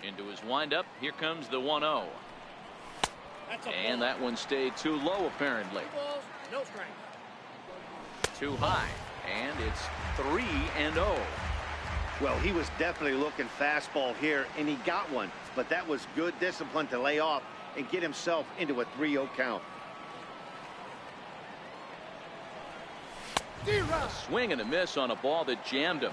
Into his windup. Here comes the 1-0. And that one stayed too low, apparently. 2 balls, no strike. Too high. And it's 3-0. Well, he was definitely looking fastball here, and he got one. But that was good discipline to lay off and get himself into a 3-0 count. A swing and a miss on a ball that jammed him.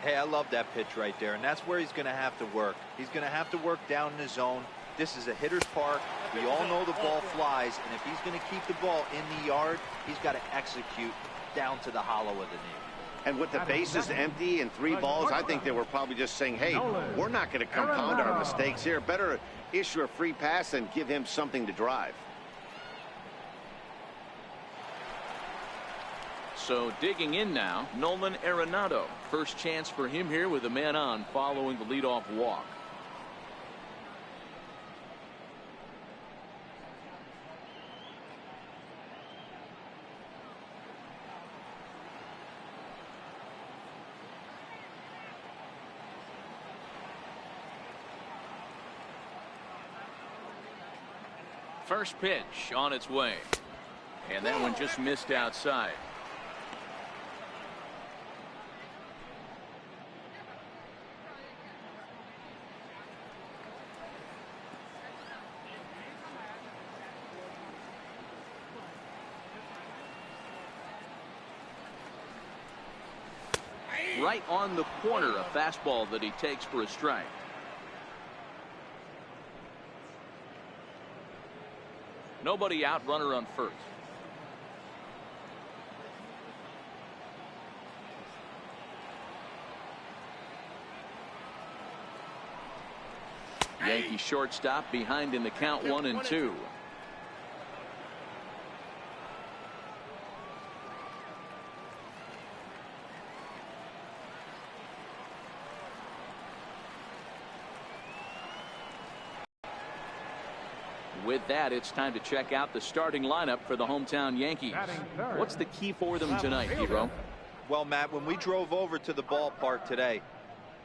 Hey, I love that pitch right there, and that's where he's going to have to work. He's going to have to work down in the zone. This is a hitter's park. We all know the ball flies, and if he's going to keep the ball in the yard, he's got to execute down to the hollow of the knee. And with the bases empty and 3 balls, I think they were probably just saying, hey, we're not going to compound our mistakes here. Better issue a free pass and give him something to drive. So digging in now, Nolan Arenado. First chance for him here with a man on following the leadoff walk. First pitch on its way. And that one just missed outside. Right on the corner, a fastball that he takes for a strike. Nobody out, runner on first. Yankee shortstop behind in the count, 1-2. With that, it's time to check out the starting lineup for the hometown Yankees. What's the key for them tonight, Hero? Well, Matt, when we drove over to the ballpark today,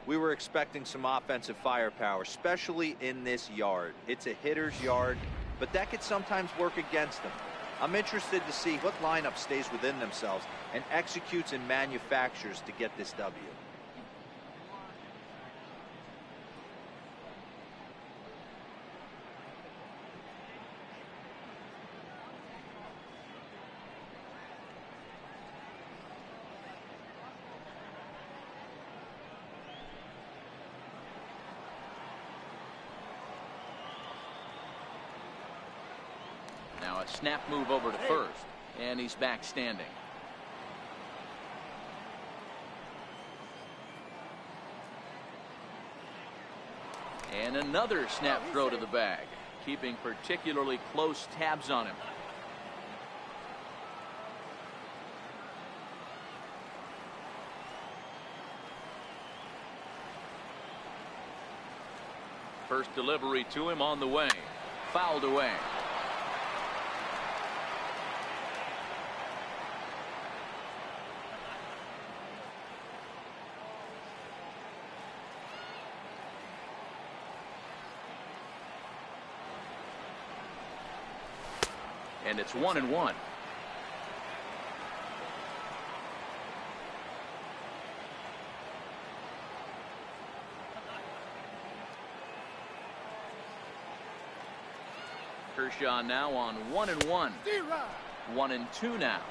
we were expecting some offensive firepower, especially in this yard. It's a hitter's yard, but that could sometimes work against them. I'm interested to see what lineup stays within themselves and executes and manufactures to get this W. Now a snap move over to first, and he's back standing. And another snap throw to the bag, keeping particularly close tabs on him. First delivery to him on the way, fouled away. And it's 1-1. Kershaw now on 1-1. 1-2 now.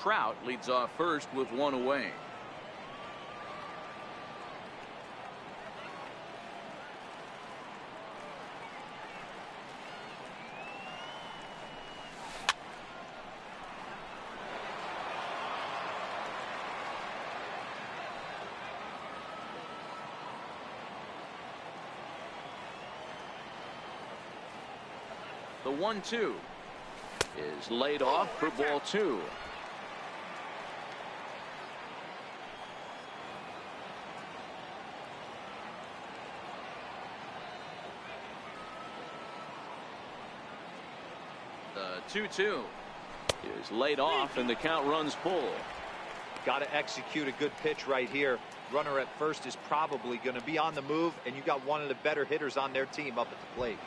Trout leads off first with one away. The 1-2 is laid off for ball 2. The 2-2 is laid off and the count runs full. Got to execute a good pitch right here. Runner at first is probably going to be on the move, and you got one of the better hitters on their team up at the plate.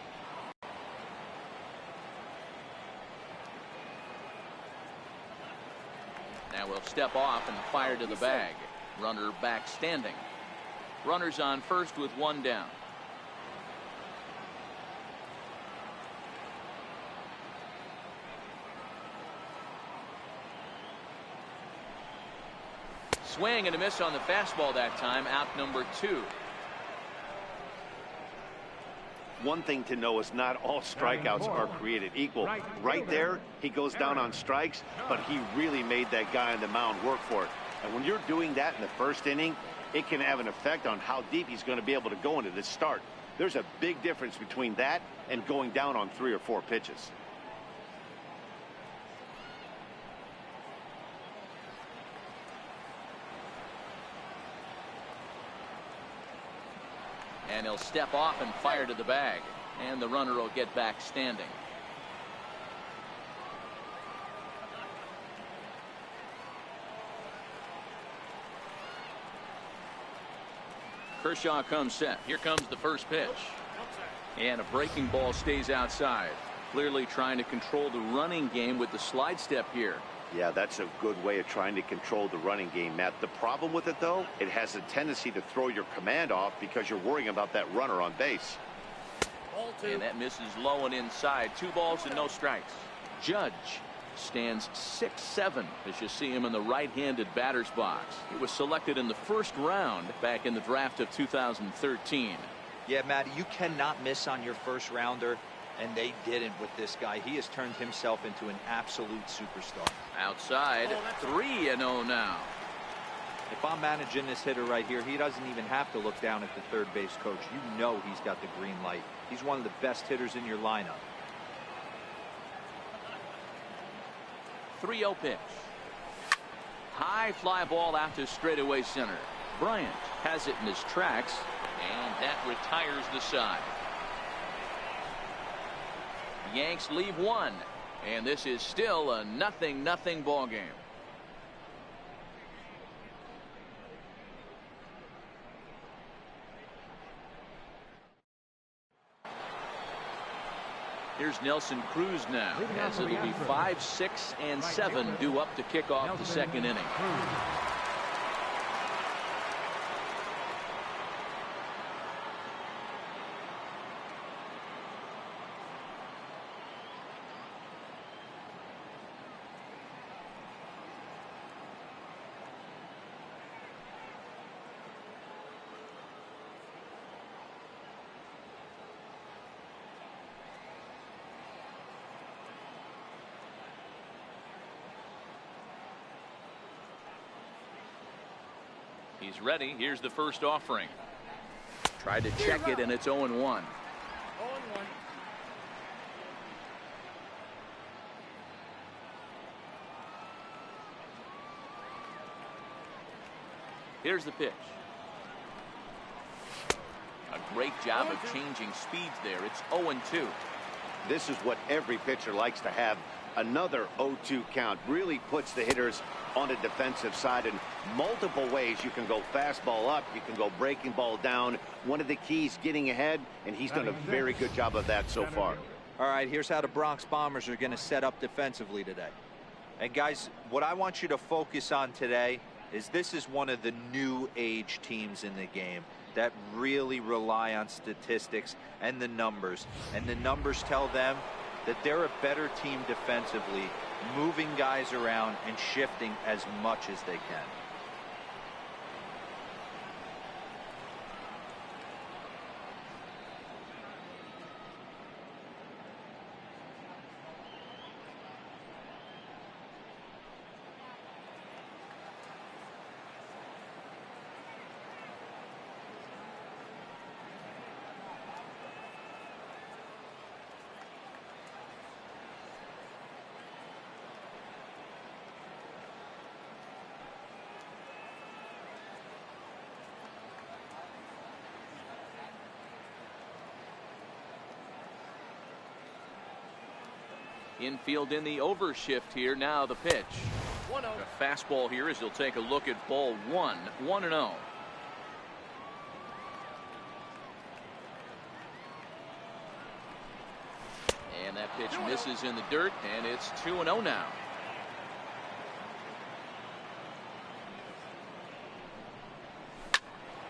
Now we'll step off and fire to the bag. Runner back standing. Runners on first with one down. Swing and a miss on the fastball that time. Out number 2. One thing to know is not all strikeouts are created equal. Right there, he goes down on strikes, but he really made that guy on the mound work for it. And when you're doing that in the first inning, it can have an effect on how deep he's going to be able to go into this start. There's a big difference between that and going down on 3 or 4 pitches. And he'll step off and fire to the bag. And the runner will get back standing. Kershaw comes set. Here comes the first pitch. And a breaking ball stays outside. Clearly trying to control the running game with the slide step here. Yeah, that's a good way of trying to control the running game, Matt. The problem with it, though, it has a tendency to throw your command off because you're worrying about that runner on base. And that misses low and inside. 2 balls and no strikes. Judge stands 6'7" as you see him in the right-handed batter's box. He was selected in the first round back in the draft of 2013. Yeah, Matt, you cannot miss on your first rounder. And they didn't with this guy. He has turned himself into an absolute superstar. Outside, 3-0 now. If I'm managing this hitter right here, he doesn't even have to look down at the third base coach. You know he's got the green light. He's one of the best hitters in your lineup. 3-0 pitch. High fly ball out to straightaway center. Bryant has it in his tracks, and that retires the side. Yanks leave 1, and this is still a 0-0 ball game. Here's Nelson Cruz now, as it'll be 5, 6, and 7 due up to kick off the second inning. He's ready. Here's the first offering. Tried to check it, and it's 0-1. Here's the pitch. A great job of changing speeds there. It's 0-2. This is what every pitcher likes to have. Another 0-2 count really puts the hitters on the defensive side in multiple ways. You can go fastball up, you can go breaking ball down. One of the keys, getting ahead, and he's done a very good job of that so far. All right, here's how the Bronx Bombers are going to set up defensively today. And guys, what I want you to focus on today is this is one of the new age teams in the game that really rely on statistics and the numbers. And the numbers tell them that they're a better team defensively, moving guys around and shifting as much as they can. Infield in the overshift here. Now the pitch. A fastball here as he'll take a look at ball one. 1-0. And that pitch misses in the dirt, and it's 2-0 now.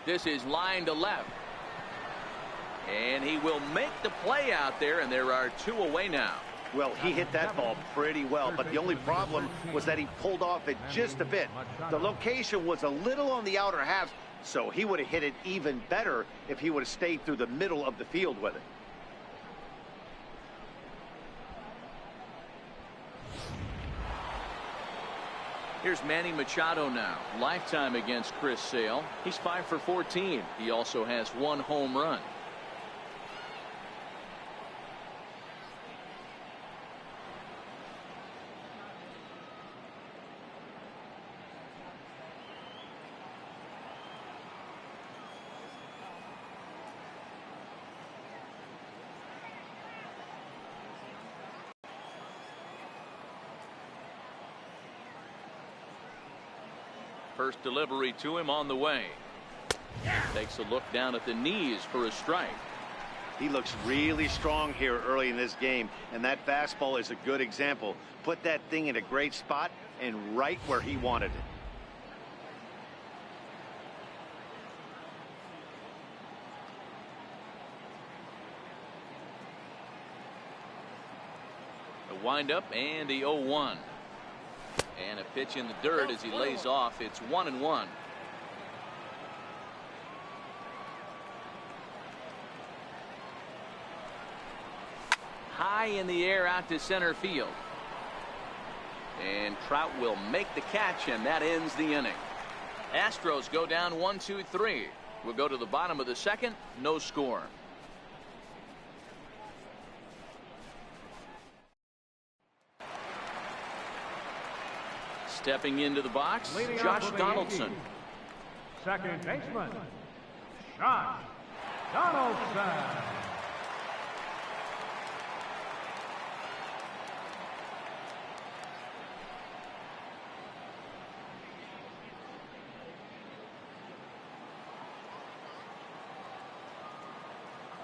This is line to left. And he will make the play out there, and there are 2 away now. Well, he hit that ball pretty well, but the only problem was that he pulled off it just a bit. The location was a little on the outer half, so he would have hit it even better if he would have stayed through the middle of the field with it. Here's Manny Machado now. Lifetime against Chris Sale. He's 5 for 14. He also has 1 home run. First delivery to him on the way. Takes a look down at the knees for a strike. He looks really strong here early in this game, and that fastball is a good example. Put that thing in a great spot and right where he wanted it. The windup and the 0-1. And a pitch in the dirt as he lays off. It's 1-1. High in the air out to center field. And Trout will make the catch, and that ends the inning. Astros go down 1-2-3. We'll go to the bottom of the second. No score. Stepping into the box, Josh Donaldson. Second baseman, Josh Donaldson.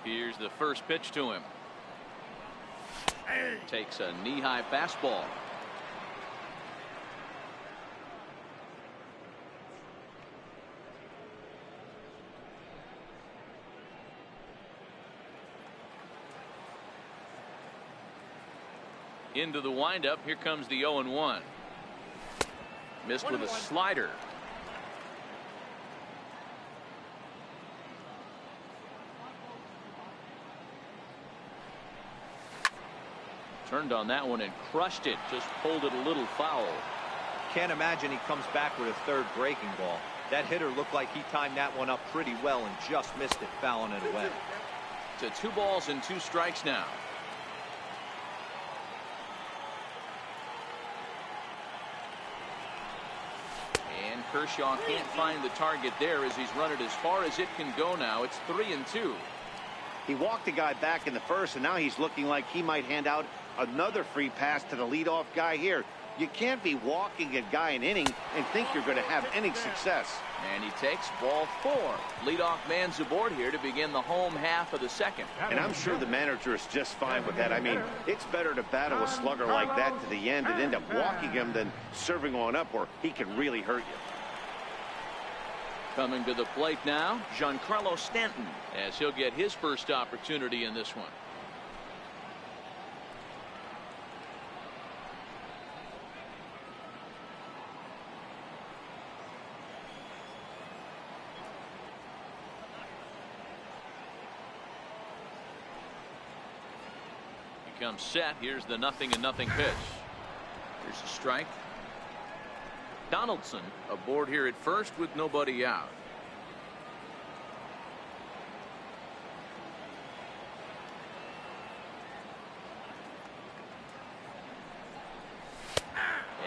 Here's the first pitch to him. Takes a knee-high fastball. Into the windup. Here comes the 0-1. Missed with a slider. Turned on that one and crushed it. Just pulled it a little foul. Can't imagine he comes back with a third breaking ball. That hitter looked like he timed that one up pretty well and just missed it, fouling it away. To 2 balls and 2 strikes now. Kershaw can't find the target there as he's run it as far as it can go now. It's 3-2. He walked the guy back in the first, and now he's looking like he might hand out another free pass to the leadoff guy here. You can't be walking a guy an inning and think you're going to have any success. And he takes ball 4. Leadoff man's aboard here to begin the home half of the second. And I'm sure the manager is just fine with that. I mean, it's better to battle a slugger like that to the end and end up walking him than serving on up where he can really hurt you. Coming to the plate now, Giancarlo Stanton, as he'll get his first opportunity in this one. comes set. Here's the 0-0 pitch. Here's a strike. Donaldson aboard here at first with nobody out.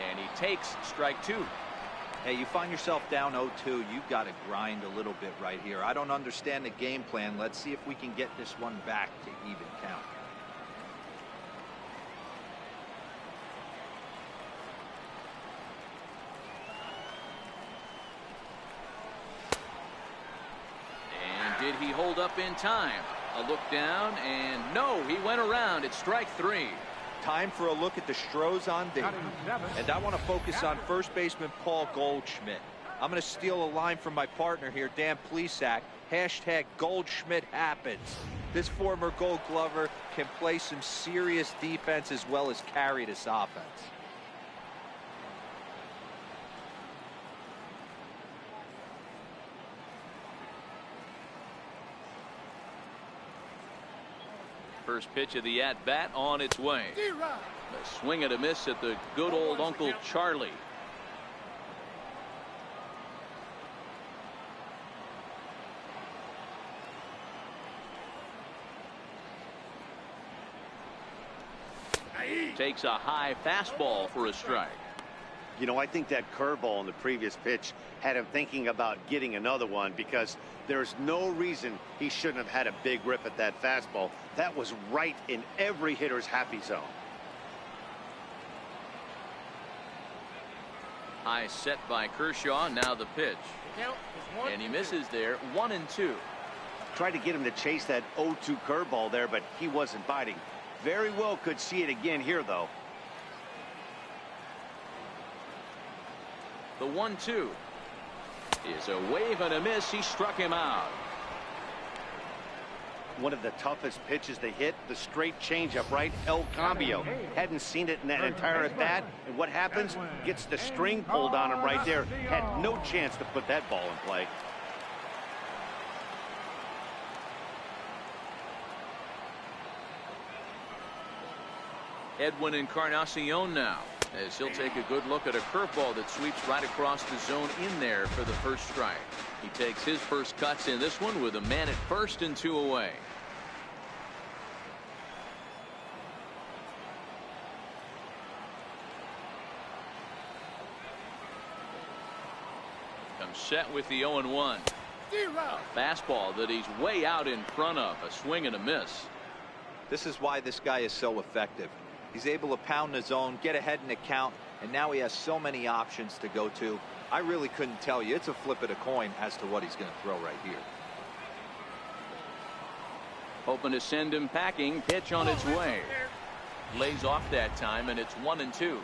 And he takes strike 2. Hey, you find yourself down 0-2, you've got to grind a little bit right here. I don't understand the game plan. Let's see if we can get this one back to even count. And did he hold up in time? A look down, and no, he went around. It's strike 3. Time for a look at the Stros on D. And I want to focus on first baseman Paul Goldschmidt. I'm going to steal a line from my partner here, Dan Plesac. Hashtag Goldschmidt happens. This former Gold Glover can play some serious defense as well as carry this offense. First pitch of the at-bat on its way. A swing and a miss at the good old Uncle Charlie. Takes a high fastball for a strike. You know, I think that curveball in the previous pitch had him thinking about getting another one, because there's no reason he shouldn't have had a big rip at that fastball. That was right in every hitter's happy zone. High set by Kershaw. Now the pitch. And he misses there. 1-2. Tried to get him to chase that 0-2 curveball there, but he wasn't biting. Very well could see it again here, though. The 1-2 is a wave and a miss. He struck him out. One of the toughest pitches to hit, the straight changeup, right? El Cambio. Hadn't seen it in that entire at bat. And what happens? Gets the string pulled on him right there. Had no chance to put that ball in play. Edwin Encarnacion now, as he'll take a good look at a curveball that sweeps right across the zone in there for the first strike. He takes his first cuts in this one with a man at first and 2 away. Comes set with the 0-1. A fastball that he's way out in front of. A swing and a miss. This is why this guy is so effective. He's able to pound the zone, get ahead in the count, and now he has so many options to go to. I really couldn't tell you. It's a flip of the coin as to what he's going to throw right here. Hoping to send him packing. Pitch on its way. Lays off that time, and it's 1-2.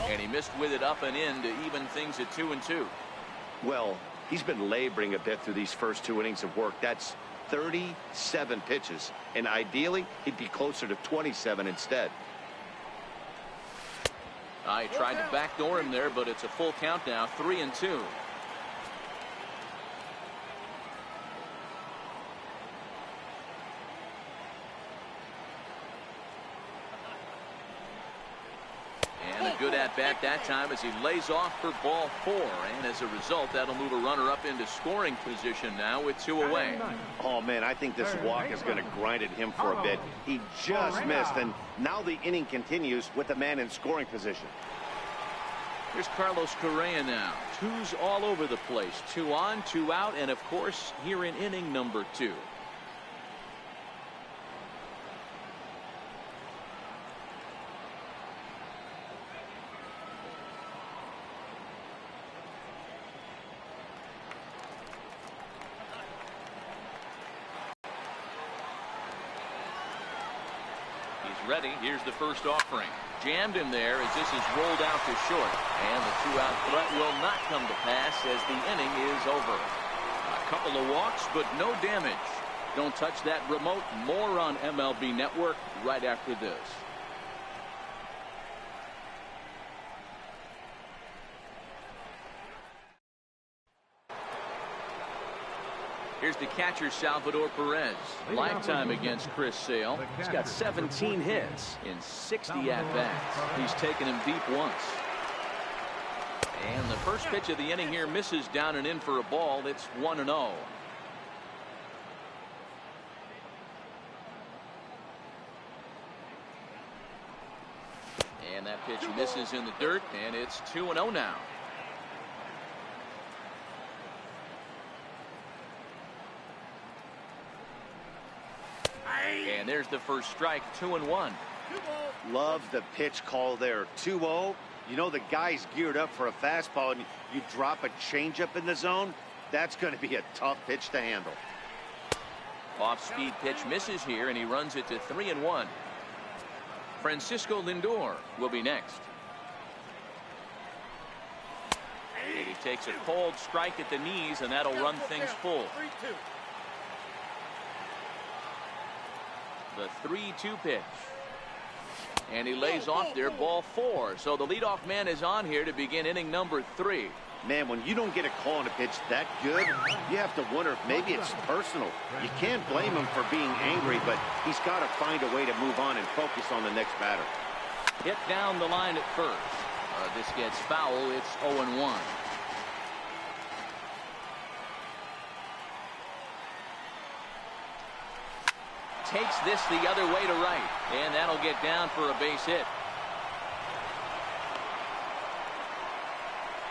And he missed with it up and in to even things at 2-2. Well, he's been laboring a bit through these first 2 innings of work. That's 37 pitches, and ideally he'd be closer to 27 instead. I tried to backdoor him there, but it's a full count now. 3-2. Good at bat that time as he lays off for ball 4, and as a result that'll move a runner up into scoring position now with 2 away. Oh man, I think this walk is going to grind at him for a bit. He just missed, and now the inning continues with the man in scoring position. Here's Carlos Correa now. 2s all over the place. 2 on, 2 out, and of course here in inning number 2. Ready. Here's the first offering. Jammed him there as this is rolled out to short. And the 2-out threat will not come to pass as the inning is over. A couple of walks, but no damage. Don't touch that remote. More on MLB Network right after this. Here's the catcher, Salvador Perez. Lifetime against Chris Sale. He's got 17 hits in 60 at-bats. He's taken him deep once. And the first pitch of the inning here misses down and in for a ball. It's 1-0. And that pitch misses in the dirt, and it's 2-0 now. And there's the first strike, 2-1. Love the pitch call there. 2-0. You know the guy's geared up for a fastball, and you drop a changeup in the zone. That's going to be a tough pitch to handle. Off-speed pitch misses here, and he runs it to 3-1. Francisco Lindor will be next. And he takes a cold strike at the knees, and that'll run things full. The 3-2 pitch. And he lays off there, ball 4. So the leadoff man is on here to begin inning number 3. Man, when you don't get a call on a pitch that good, you have to wonder if maybe it's personal. You can't blame him for being angry, but he's got to find a way to move on and focus on the next batter. Hit down the line at first. This gets foul. It's 0-1. Takes this the other way to right, and that'll get down for a base hit.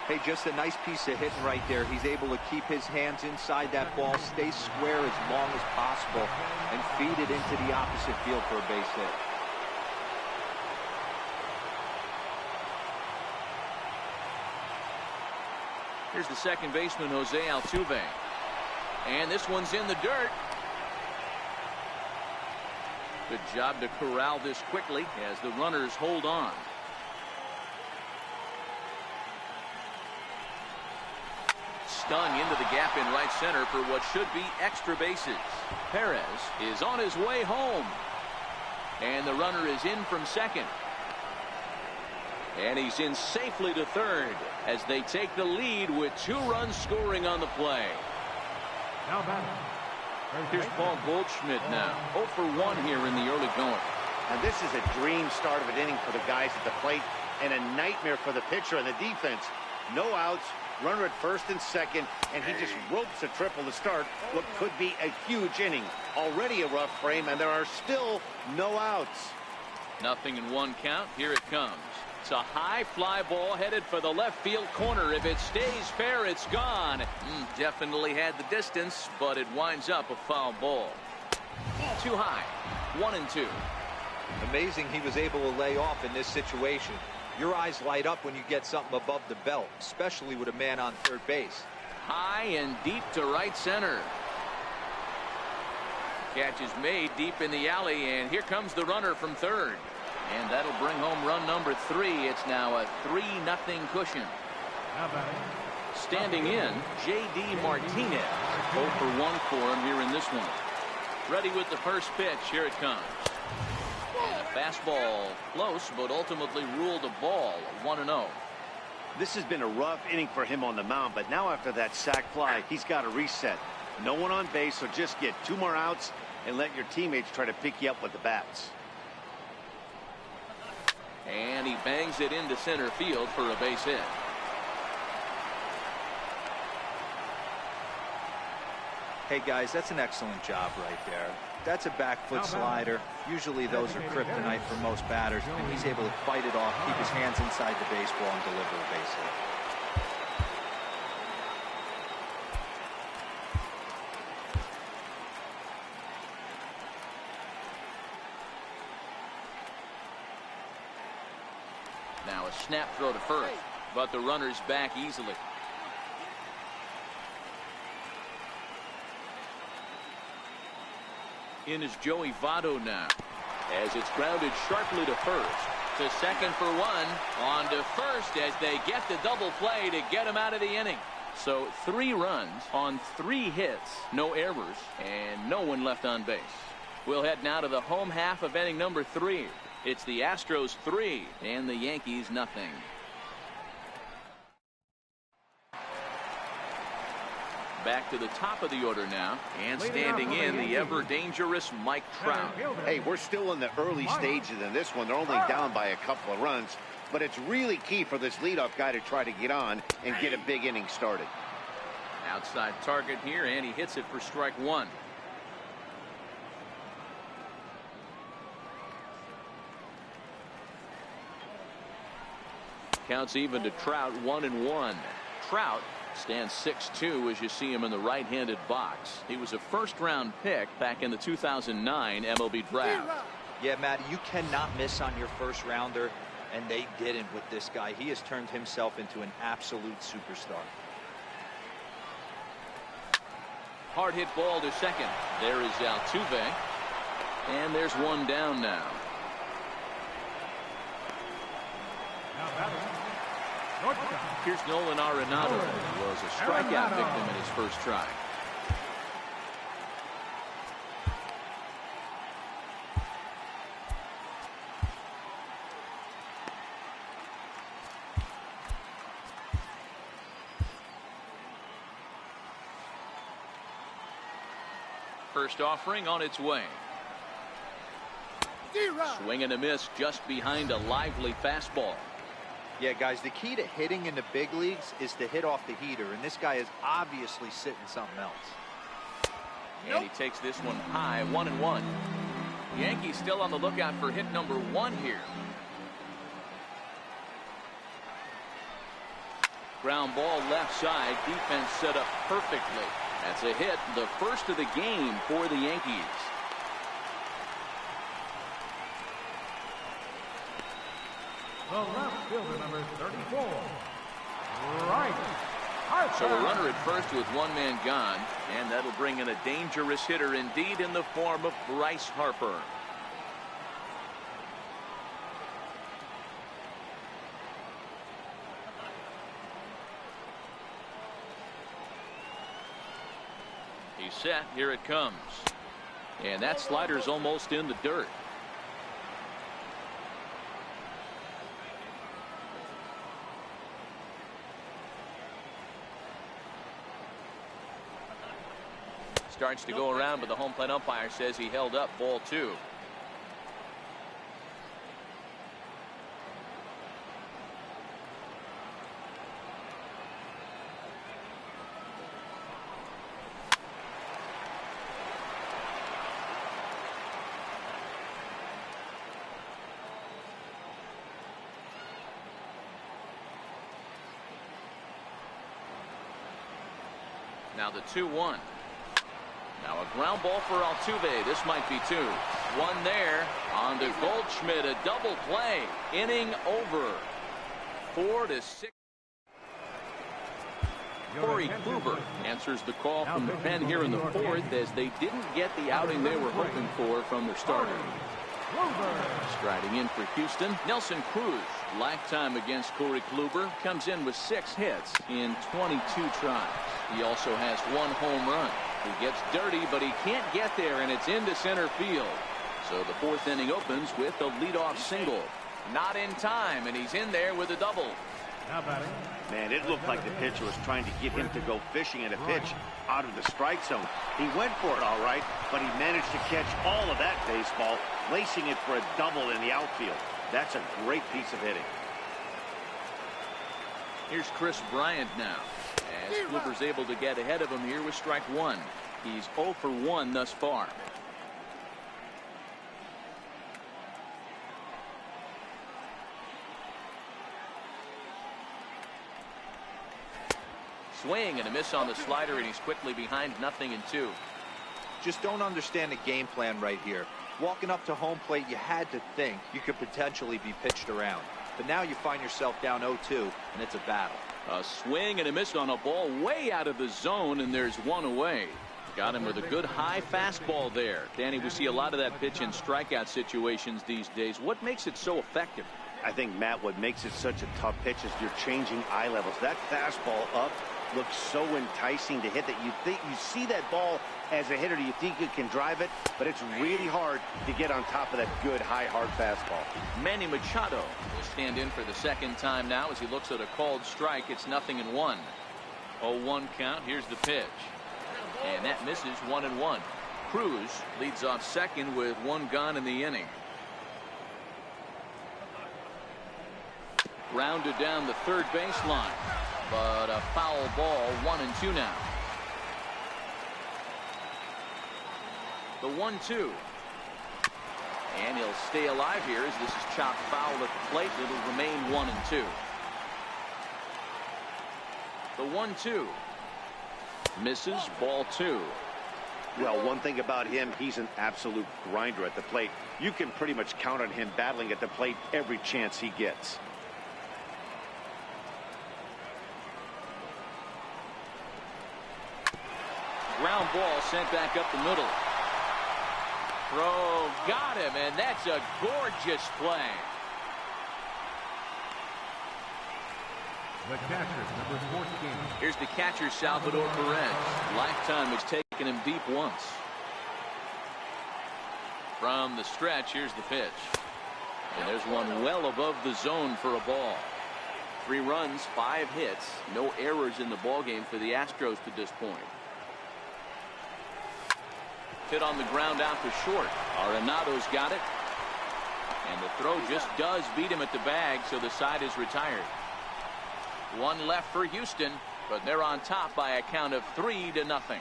Hey, just a nice piece of hitting right there. He's able to keep his hands inside that ball, stay square as long as possible, and feed it into the opposite field for a base hit. Here's the second baseman, Jose Altuve. And this one's in the dirt. Good job to corral this quickly as the runners hold on. Stung into the gap in right center for what should be extra bases. Perez is on his way home. And the runner is in from second. And he's in safely to third as they take the lead with 2 runs scoring on the play. Now batting. Here's Paul Goldschmidt now. 0 for 1 here in the early going. And this is a dream start of an inning for the guys at the plate and a nightmare for the pitcher and the defense. No outs, runner at first and second, and he just ropes a triple to start what could be a huge inning. Already a rough frame, and there are still no outs. Nothing in 1 count. Here it comes. It's a high fly ball headed for the left field corner. If it stays fair, it's gone. Definitely had the distance, but it winds up a foul ball. Too high. 1-2. Amazing he was able to lay off in this situation. Your eyes light up when you get something above the belt, especially with a man on third base. High and deep to right center. Catch is made deep in the alley, and here comes the runner from third. And that'll bring home run number 3. It's now a 3-0 cushion. Standing in, J.D. Martinez. 0 for 1 for him here in this one. Ready with the first pitch. Here it comes. And a fastball close, but ultimately ruled a ball. 1-0. This has been a rough inning for him on the mound, but now after that sac fly, he's got to reset. No one on base, so just get 2 more outs and let your teammates try to pick you up with the bats. And he bangs it into center field for a base hit. Hey guys, that's an excellent job right there. That's a back foot slider. Usually those are kryptonite for most batters, and he's able to fight it off, keep his hands inside the baseball, and deliver a base hit. Now a snap throw to first, but the runner's back easily. In is Joey Votto now, as it's grounded sharply to first. To second for 1. On to first as they get the double play to get him out of the inning. So 3 runs on 3 hits, no errors, and no one left on base. We'll head now to the home half of inning number 3. It's the Astros 3 and the Yankees nothing. Back to the top of the order now, and standing in, the ever-dangerous Mike Trout. Hey, we're still in the early stages in this one. They're only down by a couple of runs, but it's really key for this leadoff guy to try to get on and get a big inning started. Outside target here, and he hits it for strike one. Counts even to Trout, 1-1. Trout stands 6'2" as you see him in the right-handed box. He was a first-round pick back in the 2009 MLB draft. Yeah, Matt, you cannot miss on your first rounder, and they didn't with this guy. He has turned himself into an absolute superstar. Hard hit ball to second. There is Altuve, and there's one down now. Here's Nolan Arenado, who was a strikeout victim in his first try. First offering on its way. Swing and a miss just behind a lively fastball. Yeah, guys, the key to hitting in the big leagues is to hit off the heater, and this guy is obviously sitting something else. And he takes this one high, 1-1. Yankees still on the lookout for hit number 1 here. Ground ball left side, defense set up perfectly. That's a hit, the first of the game for the Yankees. The left fielder, number 34. Right. So a runner at first with one man gone, and that'll bring in a dangerous hitter indeed in the form of Bryce Harper. He's set. Here it comes. And that slider's almost in the dirt. Starts to go around, but the home plate umpire says he held up, ball 2. Now the 2-1. Now a ground ball for Altuve. This might be 2. One there on to Goldschmidt. A double play. Inning over. 4-6. Corey Kluber answers the call from the pen here in the 4th as they didn't get the outing they were hoping for from their starter. Striding in for Houston, Nelson Cruz. Lifetime against Corey Kluber. Comes in with 6 hits in 22 tries. He also has 1 home run. He gets dirty, but he can't get there, and it's into center field. So the 4th inning opens with a leadoff single. Not in time, and he's in there with a double. Man, it looked like the pitcher was trying to get him to go fishing at a pitch out of the strike zone. He went for it all right, but he managed to catch all of that baseball, lacing it for a double in the outfield. That's a great piece of hitting. Here's Chris Bryant now, as Kluber's able to get ahead of him here with strike 1. He's 0 for 1 thus far. Swing and a miss on the slider, and he's quickly behind 0-2. Just don't understand the game plan right here. Walking up to home plate, you had to think you could potentially be pitched around. But now you find yourself down 0-2, and it's a battle. A swing and a miss on a ball way out of the zone, and there's one away. Got him with a good high fastball there. Danny, we see a lot of that pitch in strikeout situations these days. What makes it so effective? I think, Matt, what makes it such a tough pitch is you're changing eye levels. That fastball up looks so enticing to hit that you think you see that ball as a hitter, you think you can drive it, but it's really hard to get on top of that good high hard fastball. Manny Machado will stand in for the 2nd time now as he looks at a called strike. It's 0-1. 0-1 count. Here's the pitch. And that misses 1-1. Cruz leads off second with one gone in the inning. Grounded down the third baseline, but a foul ball. 1-2 now. The 1-2. And he'll stay alive here as this is chopped foul at the plate. It'll remain 1-2. The 1-2. Misses. Ball 2. Well, one thing about him, he's an absolute grinder at the plate. You can pretty much count on him battling at the plate every chance he gets. Ground ball sent back up the middle. Throw got him, and that's a gorgeous play. The catcher, number 14. Here's the catcher, Salvador Perez. Lifetime has taken him deep once. From the stretch, here's the pitch. And there's one well above the zone for a ball. 3 runs, 5 hits, no errors in the ballgame for the Astros to this point. Hit on the ground out to short. Arenado's got it. And the throw just does beat him at the bag, so the side is retired. 1 left for Houston, but they're on top by a count of 3-0.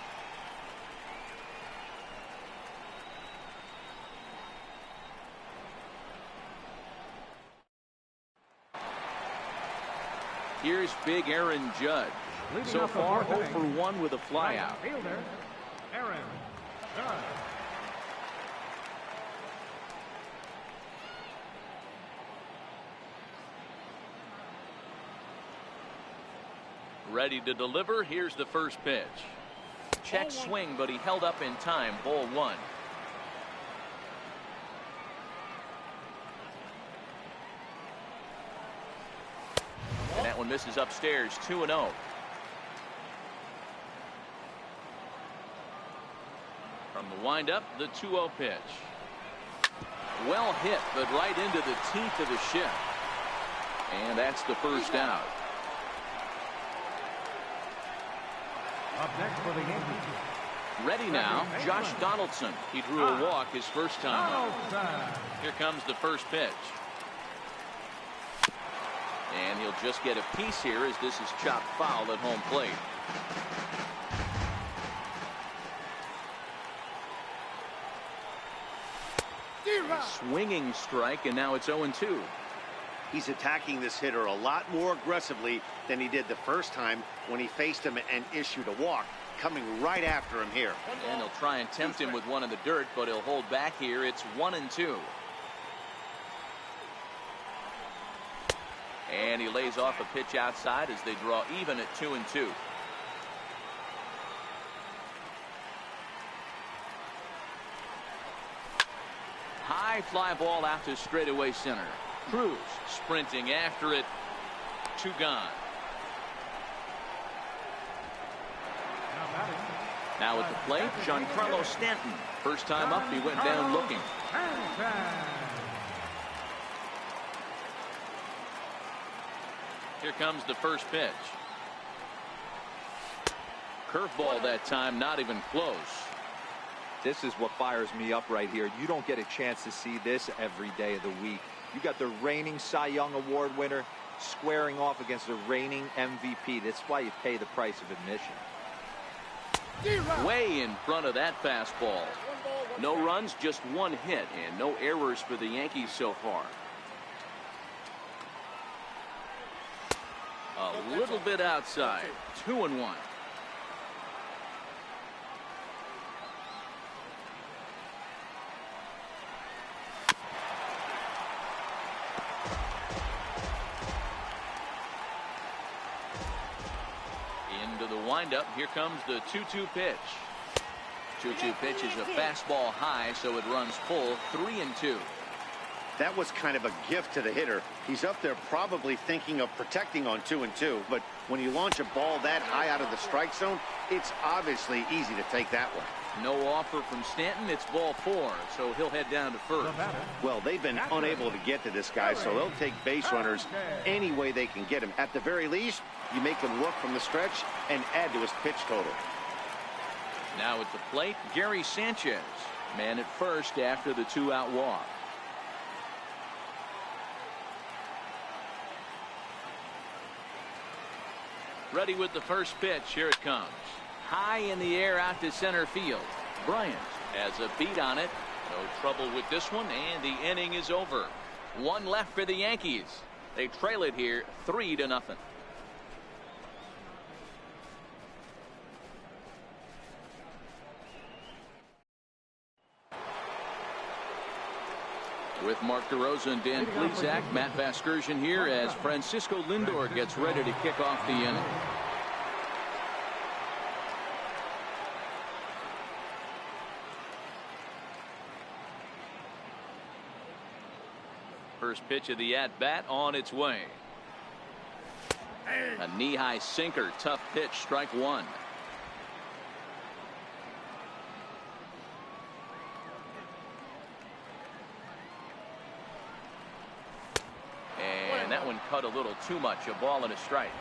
Here's big Aaron Judge. So far, 0 for 1 with a flyout. Fielder, Aaron Judge. Ready to deliver. Here's the first pitch. Check swing, but he held up in time. Ball 1. And that one misses upstairs. 2-0. From the windup, the 2-0 pitch. Well hit, but right into the teeth of the shift. And that's the first out. Up next for the Yankees. Ready now, Josh Donaldson. He drew a walk his first time up. Here comes the first pitch. And he'll just get a piece here as this is chopped foul at home plate. Swinging strike, and now it's 0-2. He's attacking this hitter a lot more aggressively than he did the first time when he faced him and issued a walk, coming right after him here. And he'll try and tempt him with one in the dirt, but he'll hold back here. It's 1-2. And he lays off a pitch outside as they draw even at 2-2. High fly ball out to straightaway center. Cruz sprinting after it. 2 gone. Now at the plate, Giancarlo Stanton. First time up, he went down looking. Here comes the first pitch. Curveball that time, not even close. This is what fires me up right here. You don't get a chance to see this every day of the week. You got the reigning Cy Young Award winner squaring off against the reigning MVP. That's why you pay the price of admission. Way in front of that fastball. No runs, just 1 hit, and no errors for the Yankees so far. A little bit outside. 2-1. Into the windup. Here comes the 2-2 pitch. 2-2 pitch is a fastball high, so it runs full. 3-2. That was kind of a gift to the hitter. He's up there probably thinking of protecting on 2-2, but when you launch a ball that high out of the strike zone, it's obviously easy to take that one. No offer from Stanton. It's ball 4, so he'll head down to first. Well, they've been unable to get to this guy, so they'll take base runners any way they can get him. At the very least, you make him work from the stretch and add to his pitch total. Now at the plate, Gary Sanchez. Man at first after the 2-out walk. Ready with the first pitch. Here it comes. High in the air out to center field. Bryant has a beat on it. No trouble with this one, and the inning is over. One left for the Yankees. They trail it here 3-0. With Mark DeRosa and Dan Plesac, Matt Vasgersian here as Francisco Lindor gets ready to kick off the inning. First pitch of the at-bat on its way. A knee-high sinker, tough pitch, strike one. And that one cut a little too much, a ball and a strike.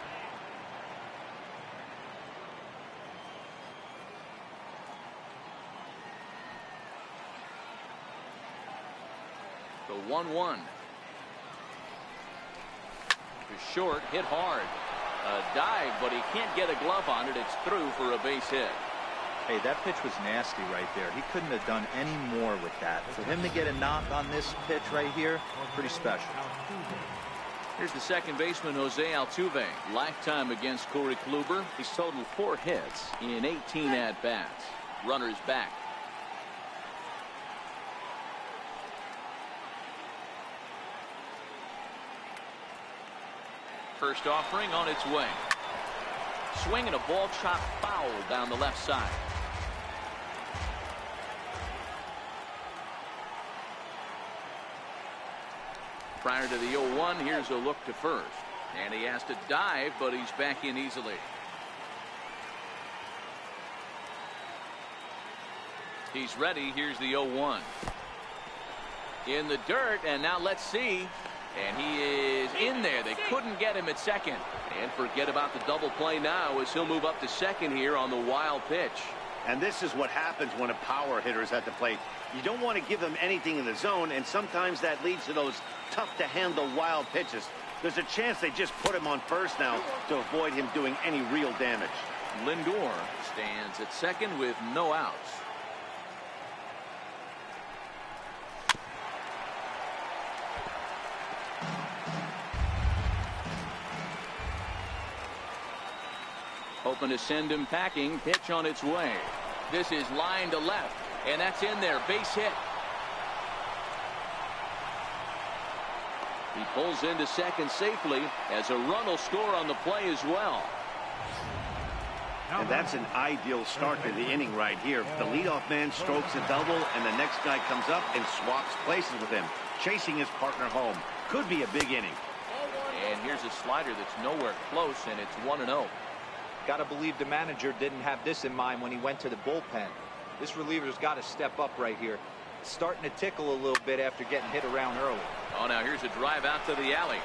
The 1-1. Short, hit hard. A dive, but he can't get a glove on it. It's through for a base hit. Hey, that pitch was nasty right there. He couldn't have done any more with that. For him to get a knock on this pitch right here, pretty special. Here's the second baseman, Jose Altuve. Lifetime against Corey Kluber. He's totaled 4 hits in 18 at-bats. Runners back. First offering on its way. Swing and a ball chopped foul down the left side. Prior to the 0-1, here's a look to first. And he has to dive, but he's back in easily. He's ready. Here's the 0-1. In the dirt, and now let's see. And he is in there. They couldn't get him at second. And forget about the double play now as he'll move up to second here on the wild pitch. And this is what happens when a power hitter is at the plate. You don't want to give them anything in the zone, and sometimes that leads to those tough-to-handle wild pitches. There's a chance they just put him on first now to avoid him doing any real damage. Lindor stands at second with no outs. Hoping to send him packing. Pitch on its way. This is line to left, and that's in there. Base hit. He pulls into second safely as a run will score on the play as well. And that's an ideal start to the inning right here. The leadoff man strokes a double, and the next guy comes up and swaps places with him, chasing his partner home. Could be a big inning. And here's a slider that's nowhere close, and it's 1-0. Got to believe the manager didn't have this in mind when he went to the bullpen. This reliever's got to step up right here. It's starting to tickle a little bit after getting hit around early. Oh, now here's a drive out to the alley.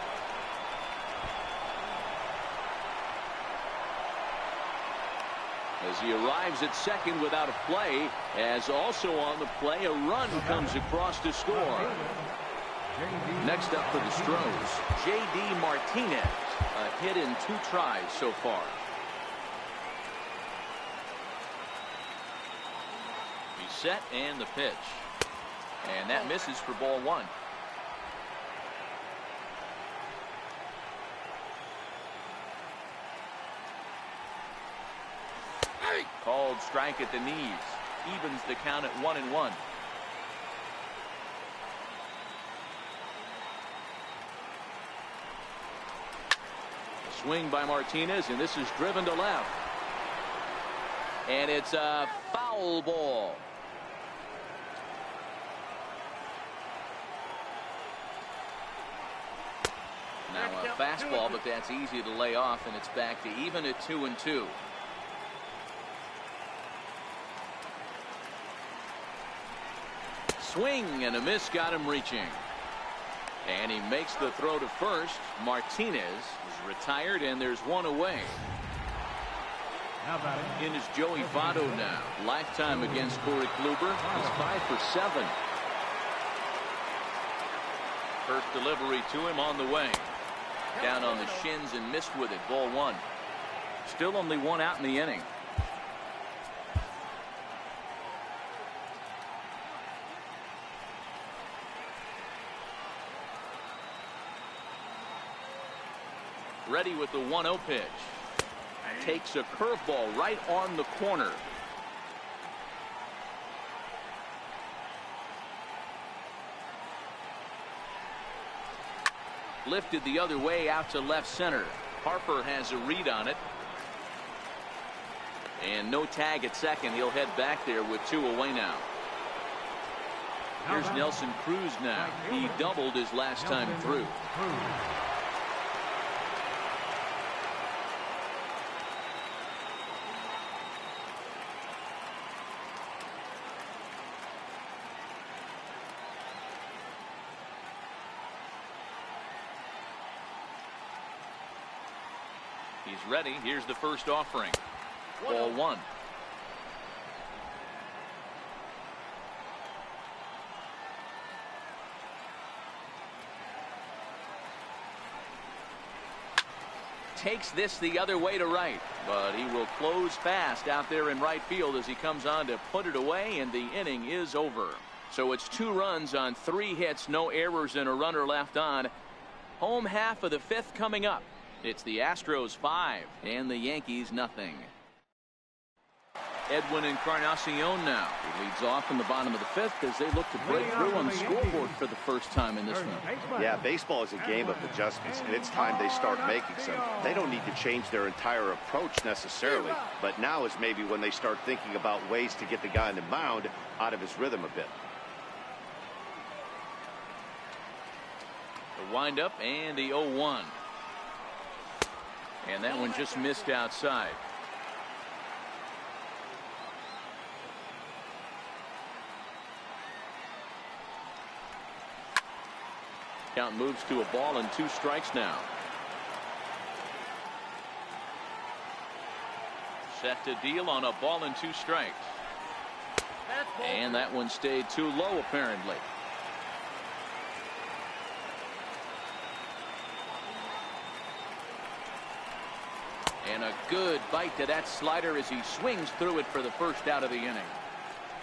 As he arrives at second without a play, as also on the play, a run comes across to score. Next up for the Stros, J.D. Martinez. A hit in 2 tries so far. He's set and the pitch. And that misses for ball 1. Called strike at the knees. Evens the count at 1-1. Swing by Martinez, and this is driven to left. And it's a foul ball. Now a fastball, but that's easy to lay off, and it's back to even at 2-2. Swing and a miss got him reaching. And he makes the throw to first. Martinez is retired, and there's one away. Now batting. In is Joey Votto now. Lifetime against Corey Kluber. He's 5 for 7. First delivery to him on the way. Down on the shins and missed with it. Ball 1. Still only 1 out in the inning. Ready with the 1-0 pitch. Takes a curveball right on the corner. Lifted the other way out to left center. Harper has a read on it. And no tag at second. He'll head back there with 2 away now. Here's Nelson Cruz now. He doubled his last time through. He's ready. Here's the first offering. Ball 1. Takes this the other way to right, but he will close fast out there in right field as he comes on to put it away, and the inning is over. So it's 2 runs on 3 hits, no errors, and a runner left on. Home half of the 5th coming up. It's the Astros 5 and the Yankees nothing. Edwin Encarnacion now. He leads off in the bottom of the 5th as they look to break through on the scoreboard for the first time in this one. Yeah, baseball is a game of adjustments, and it's time they start making some. They don't need to change their entire approach necessarily, but now is maybe when they start thinking about ways to get the guy on the mound out of his rhythm a bit. The windup and the 0-1. And that one just missed outside. Count moves to a ball and 2 strikes now. Set to deal on a ball and 2 strikes. And that one stayed too low apparently. And a good bite to that slider as he swings through it for the first out of the inning.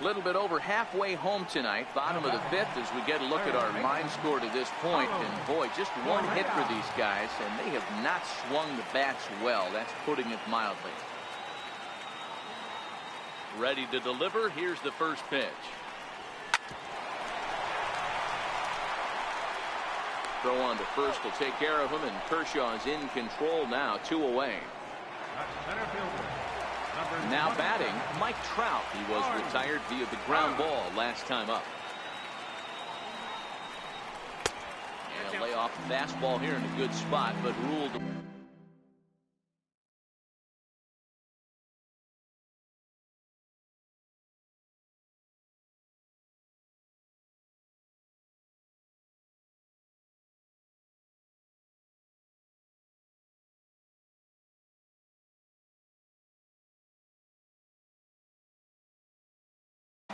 A little bit over halfway home tonight, bottom of the 5th, as we get a look at our line score to this point. And boy, just 1 hit for these guys, and they have not swung the bats well. That's putting it mildly. Ready to deliver. Here's the first pitch. Throw on to first will take care of him, and Kershaw is in control now, 2 away. Now batting, Mike Trout. He was retired via the ground ball last time up. And a lay off fastball here in a good spot, but ruled.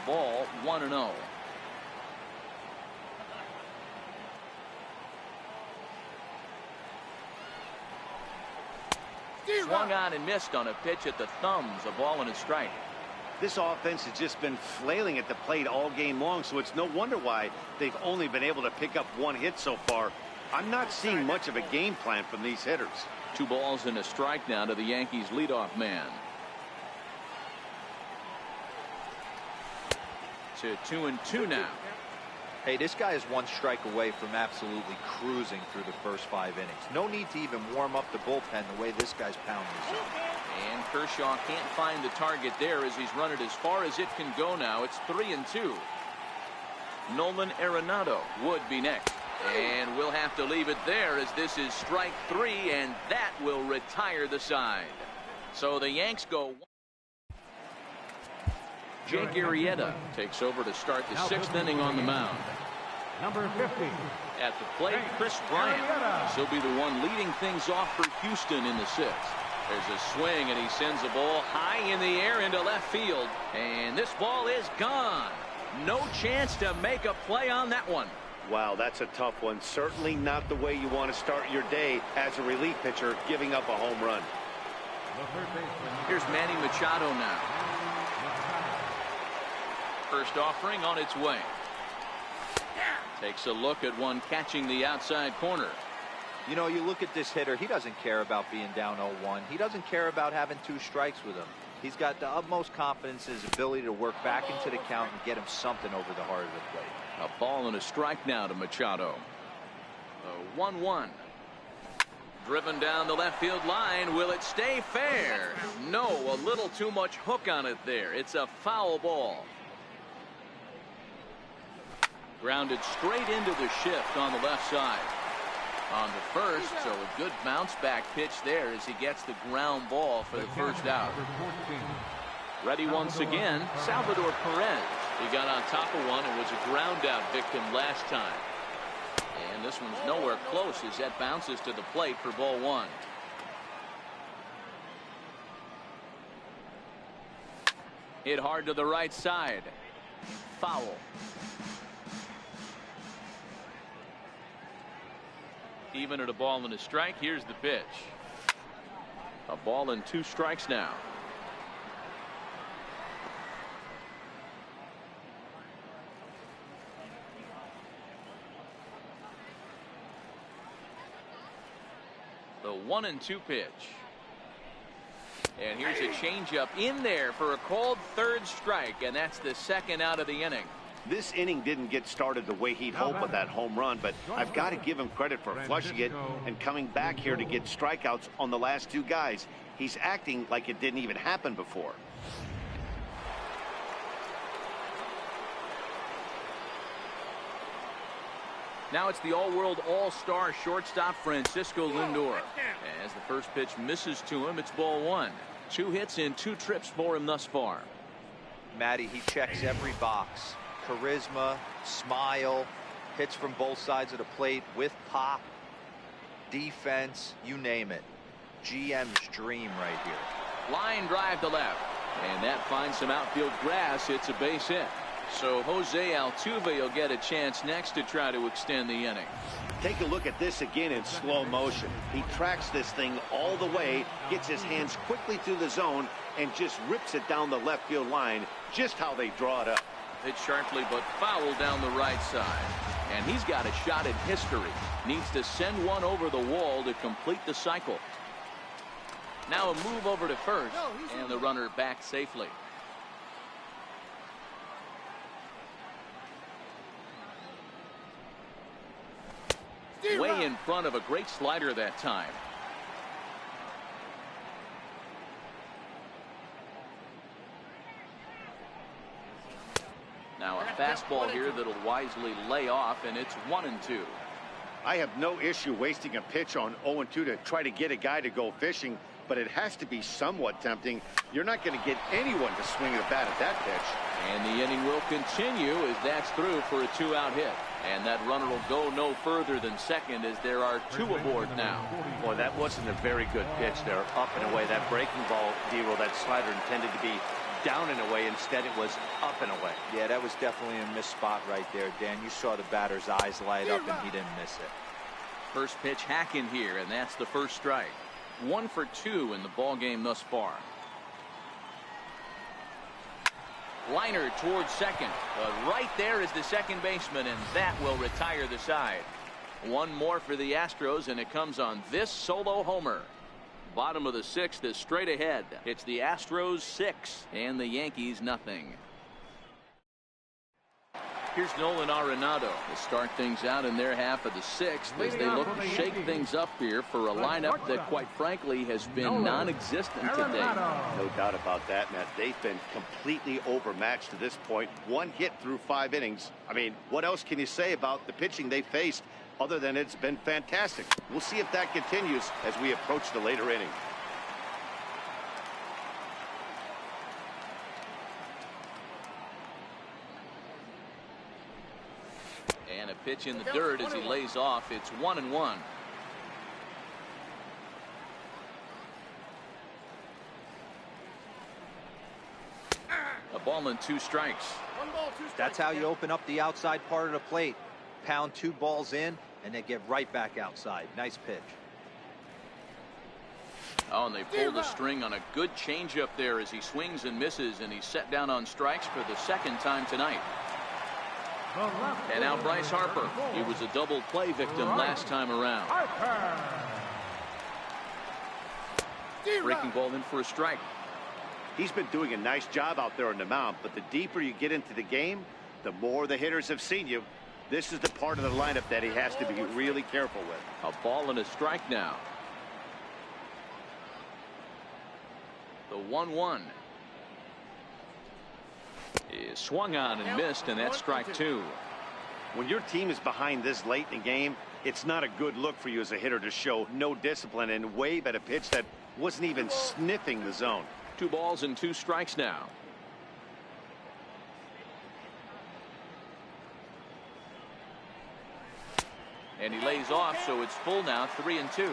Ball 1-0. Swung on and missed on a pitch at the thumbs. A ball and a strike. This offense has just been flailing at the plate all game long, so it's no wonder why they've only been able to pick up 1 hit so far. I'm not seeing much of a game plan from these hitters. 2 balls and a strike now to the Yankees leadoff man. To 2-2 now. Hey, this guy is 1 strike away from absolutely cruising through the first 5 innings. No need to even warm up the bullpen the way this guy's pounding his own. And Kershaw can't find the target there as he's run it as far as it can go now. It's 3-2. Nolan Arenado would be next. And we'll have to leave it there as this is strike 3, and that will retire the side. So the Yanks go. Jake Arrieta takes over to start the 6th inning on the mound. Number 50. At the plate, Chris Bryant. He'll be the one leading things off for Houston in the 6th. There's a swing, and he sends the ball high in the air into left field. And this ball is gone. No chance to make a play on that one. Wow, that's a tough one. Certainly not the way you want to start your day as a relief pitcher, giving up a home run. Here's Manny Machado now. First offering on its way. Takes a look at one catching the outside corner. You know, you look at this hitter, he doesn't care about being down 0-1. He doesn't care about having 2 strikes with him. He's got the utmost confidence in his ability to work back into the count and get him something over the heart of the plate. A ball and a strike now to Machado. 1-1. Driven down the left field line. Will it stay fair? No, a little too much hook on it there. It's a foul ball. Grounded straight into the shift on the left side. On to first, so a good bounce back pitch there as he gets the ground ball for the first out. Ready once again, Salvador Perez. He got on top of one and was a ground out victim last time. And this one's nowhere close as that bounces to the plate for ball 1. Hit hard to the right side. Foul. Even at a ball and a strike. Here's the pitch. A ball and 2 strikes now. The 1-2 pitch. And here's a changeup in there for a called 3rd strike, and that's the 2nd out of the inning. This inning didn't get started the way he'd hoped with that home run, but I've got to give him credit for flushing it and coming back here to get strikeouts on the last 2 guys. He's acting like it didn't even happen before. Now it's the all-world all-star shortstop Francisco Lindor. As the first pitch misses to him, it's ball 1. 2 hits in 2 trips for him thus far. Matty, he checks every box. Charisma, smile, hits from both sides of the plate with pop, defense, you name it. GM's dream right here. Line drive to left, and that finds some outfield grass. It's a base hit. So Jose Altuve will get a chance next to try to extend the inning. Take a look at this again in slow motion. He tracks this thing all the way, gets his hands quickly through the zone, and just rips it down the left field line, just how they draw it up. Hit sharply but foul down the right side. And he's got a shot at history. Needs to send one over the wall to complete the cycle. Now a move over to first, and the runner back safely. Way in front of a great slider that time. Now a fastball here that'll wisely lay off, and it's 1-2. I have no issue wasting a pitch on 0-2 to try to get a guy to go fishing, but it has to be somewhat tempting. You're not going to get anyone to swing the bat at that pitch. And the inning will continue as that's through for a 2-out hit. And that runner will go no further than second as there are 2 aboard now. Boy, that wasn't a very good pitch there, up and away. That breaking ball, D-Roll, that slider intended to be down and away. Instead, it was up and away. Yeah, that was definitely a missed spot right there, Dan. You saw the batter's eyes light up, and he didn't miss it. First pitch hacking here, and that's the first strike. 1 for 2 in the ball game thus far. Liner towards second, but right there is the second baseman, and that will retire the side. 1 more for the Astros, and it comes on this solo homer. Bottom of the 6th is straight ahead. It's the Astros 6 and the Yankees nothing. Here's Nolan Arenado to start things out in their half of the 6th as they look to shake things up here for a lineup that, quite frankly, has been non-existent today. No doubt about that, Matt. They've been completely overmatched to this point. 1 hit through 5 innings. I mean, what else can you say about the pitching they faced other than it's been fantastic? We'll see if that continues as we approach the later innings. And a pitch in the dirt as he lays off. It's 1-1. ball and 2 strikes. That's how you open up the outside part of the plate. Pound 2 balls in and then get right back outside. Nice pitch. Oh, and they pulled the string on a good changeup there as he swings and misses, and he's set down on strikes for the 2nd time tonight. And now Bryce Harper. He was a double play victim last time around. Breaking ball in for a strike. He's been doing a nice job out there on the mound, but the deeper you get into the game, the more the hitters have seen you. This is the part of the lineup that he has to be really careful with. A ball and a strike now. The 1-1 is swung on and missed, and that's strike 2. When your team is behind this late in the game, it's not a good look for you as a hitter to show no discipline and wave at a pitch that wasn't even sniffing the zone. 2 balls and 2 strikes now. And he lays off, so it's full now, 3-2.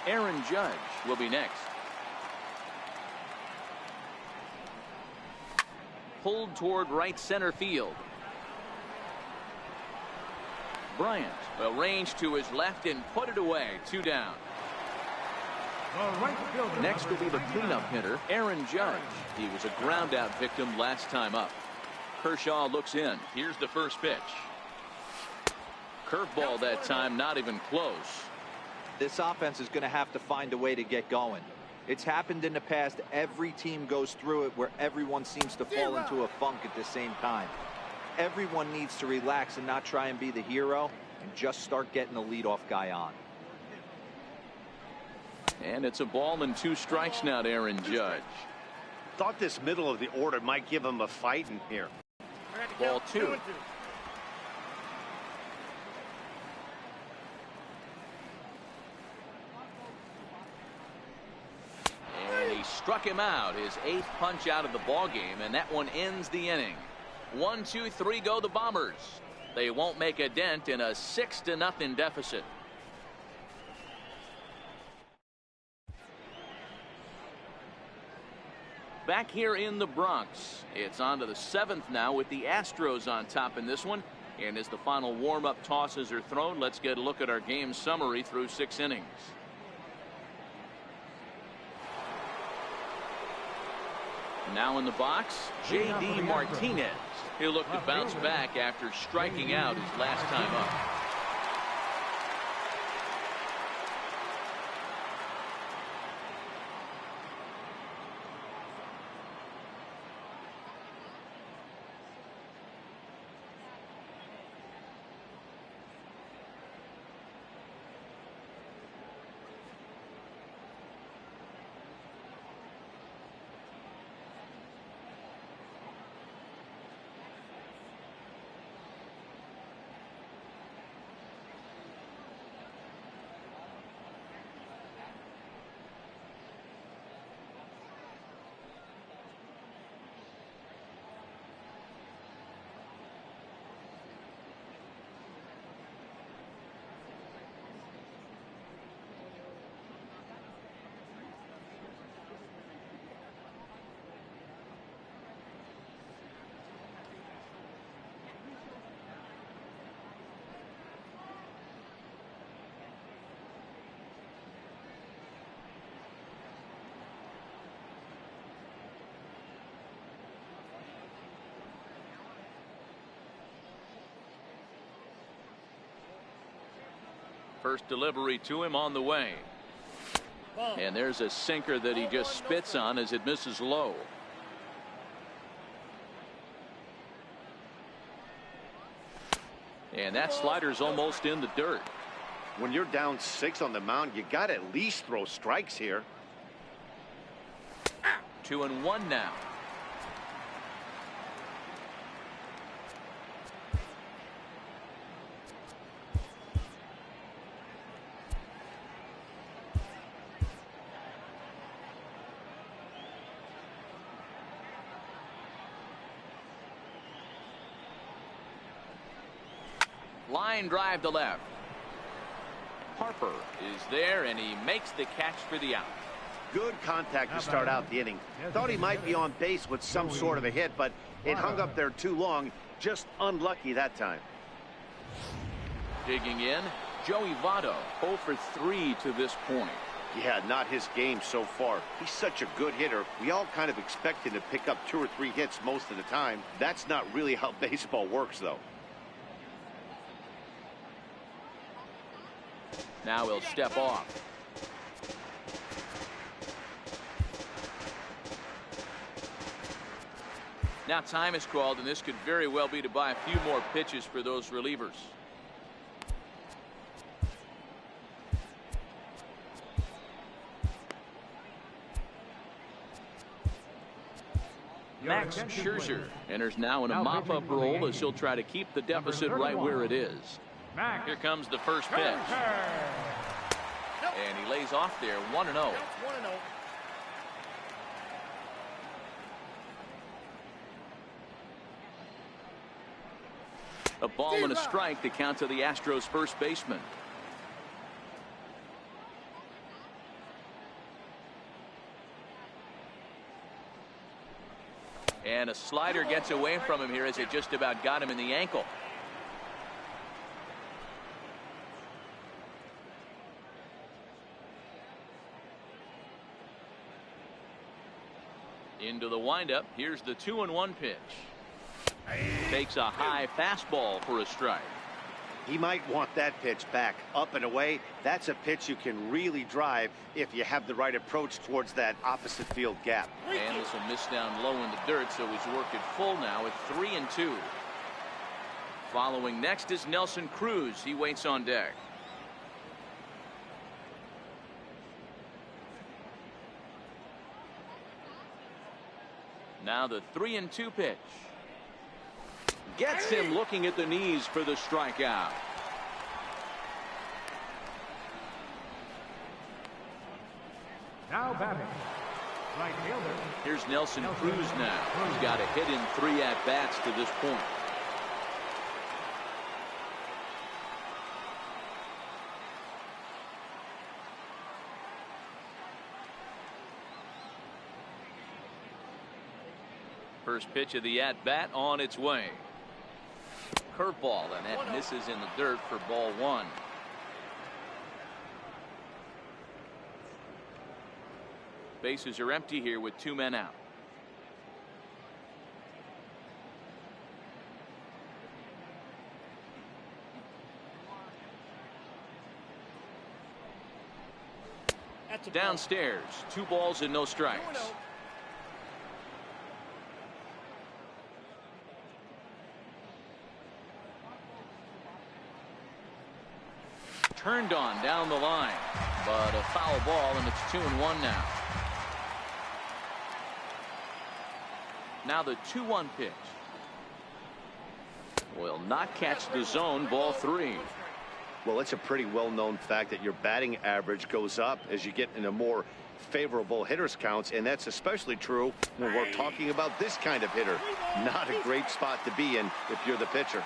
Aaron Judge will be next. Pulled toward right center field. Bryant will range to his left and put it away. 2 down. Next will be the cleanup hitter, Aaron Judge. He was a ground out victim last time up. Kershaw looks in. Here's the first pitch. Curveball that time, not even close. This offense is going to have to find a way to get going. It's happened in the past. Every team goes through it where everyone seems to fall into a funk at the same time. Everyone needs to relax and not try and be the hero and just start getting the leadoff guy on. And it's a ball and 2 strikes now to Aaron Judge. Thought this middle of the order might give him a fight in here. Ball 2. Struck him out, his 8th punch out of the ball game, and that one ends the inning. 1, 2, 3 go the Bombers. They won't make a dent in a 6-0 deficit. Back here in the Bronx, it's on to the 7th now with the Astros on top in this one. And as the final warm-up tosses are thrown, let's get a look at our game summary through 6 innings. Now in the box, J.D. Martinez. He'll look to bounce back after striking out his last time up. First delivery to him on the way. And there's a sinker that he just spits on as it misses low. And that slider's almost in the dirt. When you're down 6 on the mound, you got to at least throw strikes here. 2-1 now. Line drive to left. Harper is there, and he makes the catch for the out. Good contact to start out the inning. Thought he might be on base with some sort of a hit, but it hung up there too long. Just unlucky that time. Digging in, Joey Votto, 0 for 3 to this point. Yeah, not his game so far. He's such a good hitter. We all kind of expect him to pick up 2 or 3 hits most of the time. That's not really how baseball works, though. Now he'll step off. Now time is called, and this could very well be to buy a few more pitches for those relievers. Max Scherzer enters now in a mop-up role as he'll try to keep the deficit right where it is. Here comes the first pitch. And he lays off there, 1-0. A ball and a strike to count to the Astros first baseman. And a slider gets away from him here as it just about got him in the ankle. Into the windup. Here's the 2-1 pitch. Takes a high fastball for a strike. He might want that pitch back. Up and away. That's a pitch you can really drive if you have the right approach towards that opposite field gap. And this will miss down low in the dirt, so he's worked it full now at 3-2. Following next is Nelson Cruz. He waits on deck. Now the 3-2 pitch. Gets him looking at the knees for the strikeout. Now batting, right fielder. Here's Nelson Cruz now. He's got a hit in 3 at-bats to this point. First pitch of the at-bat on its way. Curveball, and that misses in the dirt for ball 1. Bases are empty here with 2 men out. Downstairs, 2 balls and no strikes. Turned on down the line, but a foul ball, and it's 2-1 now. Now the 2-1 pitch. Will not catch the zone, ball 3. Well, it's a pretty well-known fact that your batting average goes up as you get into more favorable hitters counts, and that's especially true when we're talking about this kind of hitter. Not a great spot to be in if you're the pitcher.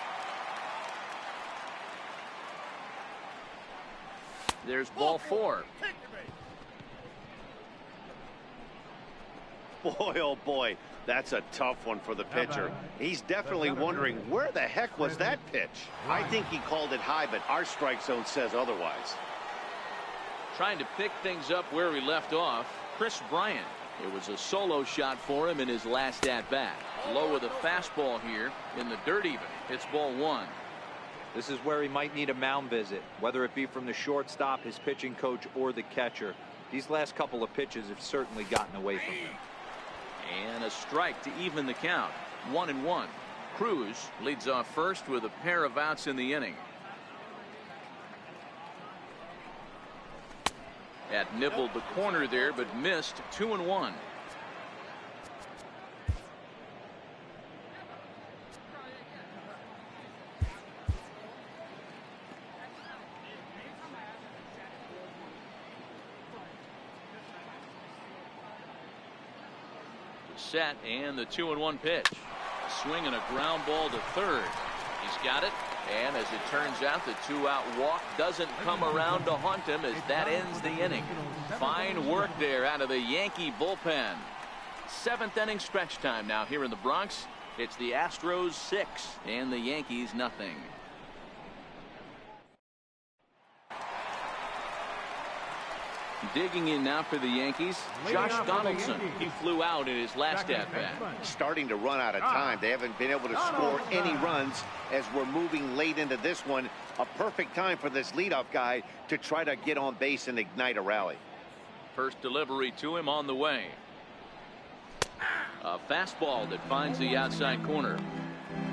There's ball 4. Boy, oh boy, that's a tough one for the pitcher. He's definitely wondering, where the heck was that pitch? I think he called it high, but our strike zone says otherwise. Trying to pick things up where we left off, Chris Bryant. It was a solo shot for him in his last at-bat. Low with a fastball here in the dirt even. It's ball 1. This is where he might need a mound visit, whether it be from the shortstop, his pitching coach, or the catcher. These last couple of pitches have certainly gotten away from him. And a strike to even the count. 1-1. Cruz leads off first with a pair of outs in the inning. That nibbled the corner there, but missed. 2-1. Set, and the 2-1 pitch. A swing and a ground ball to third. He's got it. And as it turns out, the two-out walk doesn't come around to haunt him as that ends the inning. Fine work there out of the Yankee bullpen. Seventh inning stretch time now here in the Bronx. It's the Astros 6 and the Yankees nothing. Digging in now for the Yankees, Josh Donaldson. He flew out in his last at-bat. Starting to run out of time. They haven't been able to score any runs as we're moving late into this one. A perfect time for this leadoff guy to try to get on base and ignite a rally. First delivery to him on the way. A fastball that finds the outside corner.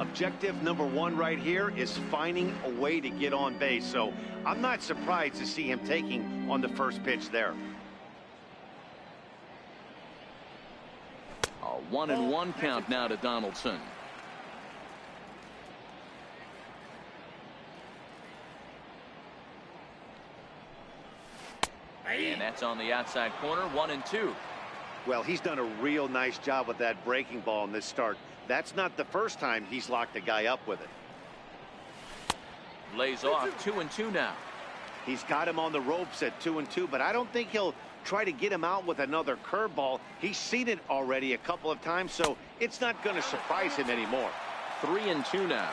Objective number one right here is finding a way to get on base. So I'm not surprised to see him taking on the first pitch there. A 1-1 count now to Donaldson. And that's on the outside corner. 1-2. Well, he's done a real nice job with that breaking ball in this start. That's not the first time he's locked a guy up with it. Lays off. 2-2 now. He's got him on the ropes at 2-2, but I don't think he'll try to get him out with another curveball. He's seen it already a couple of times, so it's not going to surprise him anymore. 3-2 now.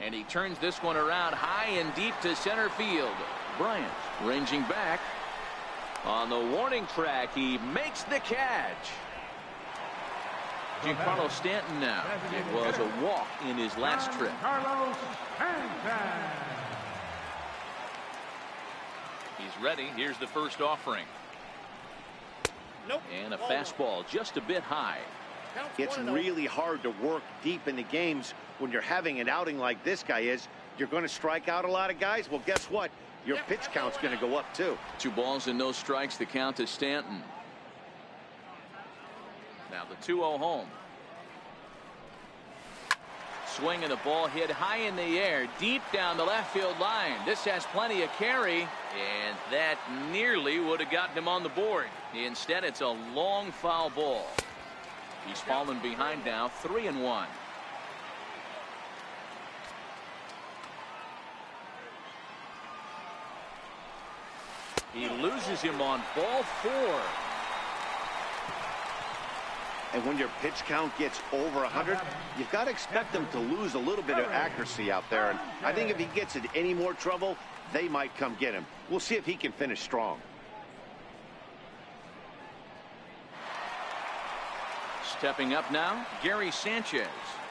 And he turns this one around high and deep to center field. Bryant ranging back. On the warning track, he makes the catch. Giancarlo Stanton now. It was a walk in his last trip. He's ready. Here's the first offering. And a fastball just a bit high. It's really hard to work deep into games when you're having an outing like this guy is. You're going to strike out a lot of guys. Well, guess what? Your pitch count's going to go up too. 2 balls and no strikes. The count to Stanton. Now the 2-0 home. Swing and the ball hit high in the air, deep down the left field line. This has plenty of carry, and that nearly would have gotten him on the board. Instead, it's a long foul ball. He's fallen behind now, 3-1. He loses him on ball 4. And when your pitch count gets over 100, you've got to expect them to lose a little bit of accuracy out there. And I think if he gets in any more trouble, they might come get him. We'll see if he can finish strong. Stepping up now, Gary Sanchez.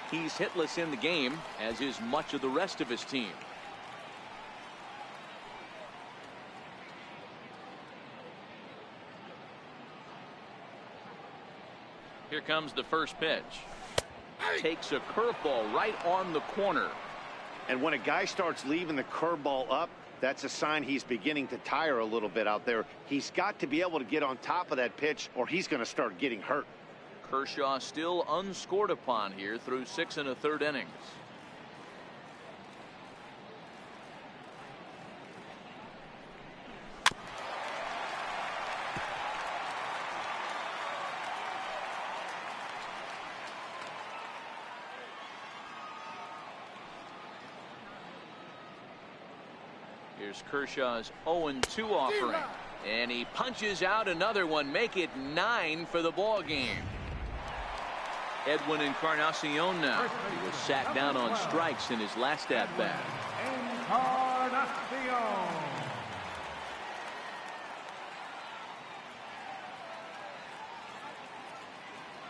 He's hitless in the game, as is much of the rest of his team. Here comes the first pitch. Takes a curveball right on the corner. And when a guy starts leaving the curveball up, that's a sign he's beginning to tire a little bit out there. He's got to be able to get on top of that pitch, or he's going to start getting hurt. Kershaw still unscored upon here through 6 1/3 innings. Here's Kershaw's 0-2 offering, and he punches out another one. Make it 9 for the ball game. Edwin Encarnacion now. He was sat down on strikes in his last at-bat.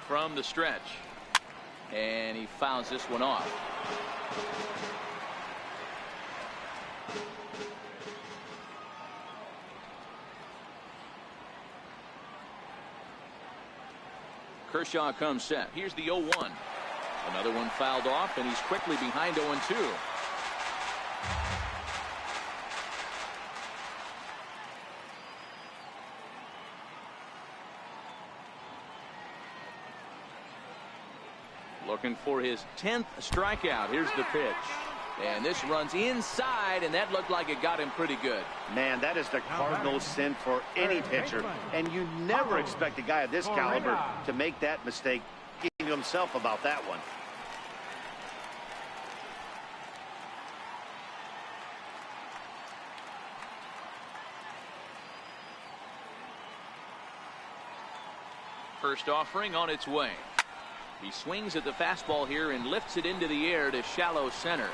From the stretch. And he fouls this one off. Kershaw comes set. Here's the 0-1. Another one fouled off, and he's quickly behind 0-2. Looking for his 10th strikeout. Here's the pitch. And this runs inside, and that looked like it got him pretty good. Man, that is the cardinal sin for any pitcher. And you never expect a guy of this caliber to make that mistake, thinking to himself about that one. First offering on its way. He swings at the fastball here and lifts it into the air to shallow center.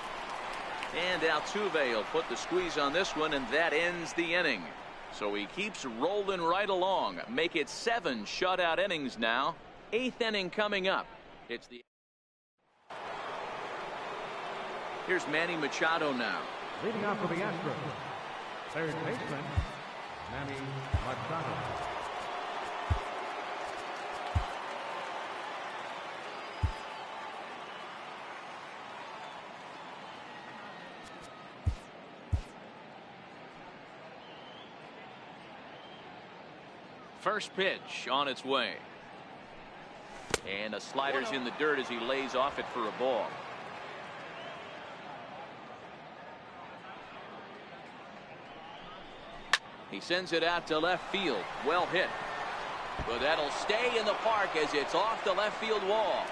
And Altuve will put the squeeze on this one, and that ends the inning. So he keeps rolling right along. Make it 7 shutout innings now. 8th inning coming up. It's the Here's Manny Machado now. Leading off for the Astros, third baseman, Manny Machado. First pitch on its way. And a slider's in the dirt as he lays off it for a ball. He sends it out to left field. Well hit. But that'll stay in the park as it's off the left field wall.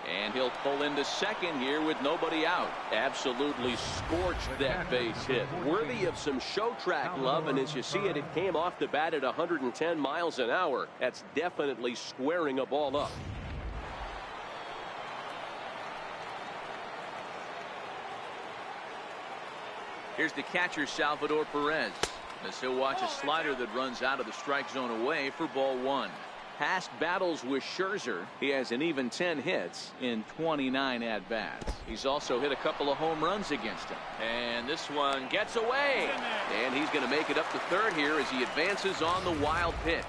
And he'll pull into second here with nobody out. Absolutely scorched that base hit. Worthy of some show track love, and as you see it, it came off the bat at 110 miles an hour. That's definitely squaring a ball up. Here's the catcher, Salvador Perez, as he'll watch a slider that runs out of the strike zone away for ball 1. Past battles with Scherzer, he has an even 10 hits in 29 at-bats. He's also hit a couple of home runs against him. And this one gets away. And he's going to make it up to third here as he advances on the wild pitch.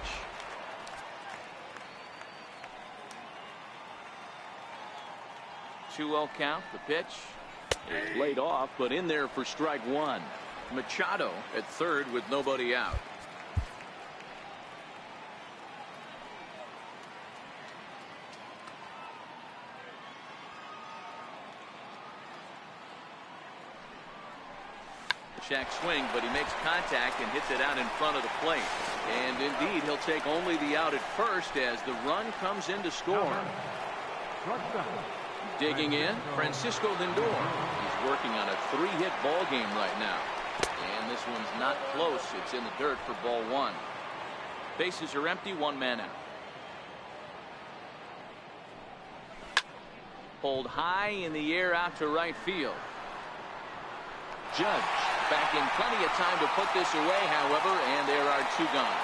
Two-0 count. The pitch is laid off, but in there for strike 1. Machado at third with nobody out. Shack swing, but he makes contact and hits it out in front of the plate. And indeed, he'll take only the out at first as the run comes in to score. Digging in, Francisco Lindor. He's working on a 3-hit ball game right now. And this one's not close. It's in the dirt for ball 1. Bases are empty, 1 man out. Pulled high in the air out to right field. Judge back in plenty of time to put this away, however, and there are 2 gone.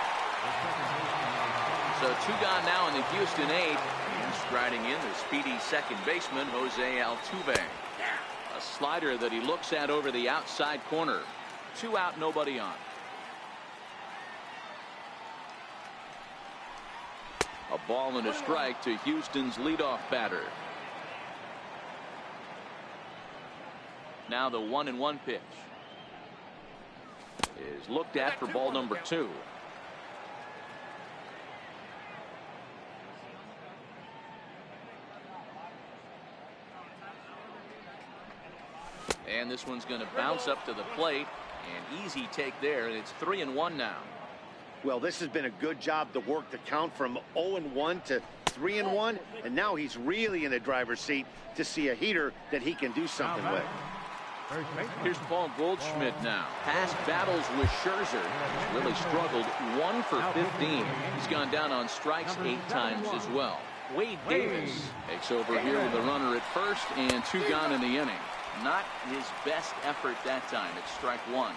So 2 gone now in the Houston 8th. And striding in the speedy second baseman, Jose Altuve. A slider that he looks at over the outside corner. 2 out, nobody on. A ball and a strike to Houston's leadoff batter. Now the 1-1 pitch is looked at for ball number 2. And this one's going to bounce up to the plate. An easy take there, and it's 3-1 now. Well, this has been a good job to work the count from 0-1 to 3-1, and now he's really in the driver's seat to see a heater that he can do something with. Here's Paul Goldschmidt now. Past battles with Scherzer. He's really struggled. 1 for 15. He's gone down on strikes 8 times as well. Wade Davis takes over here with a runner at first and 2 gone in the inning. Not his best effort that time. It's strike 1.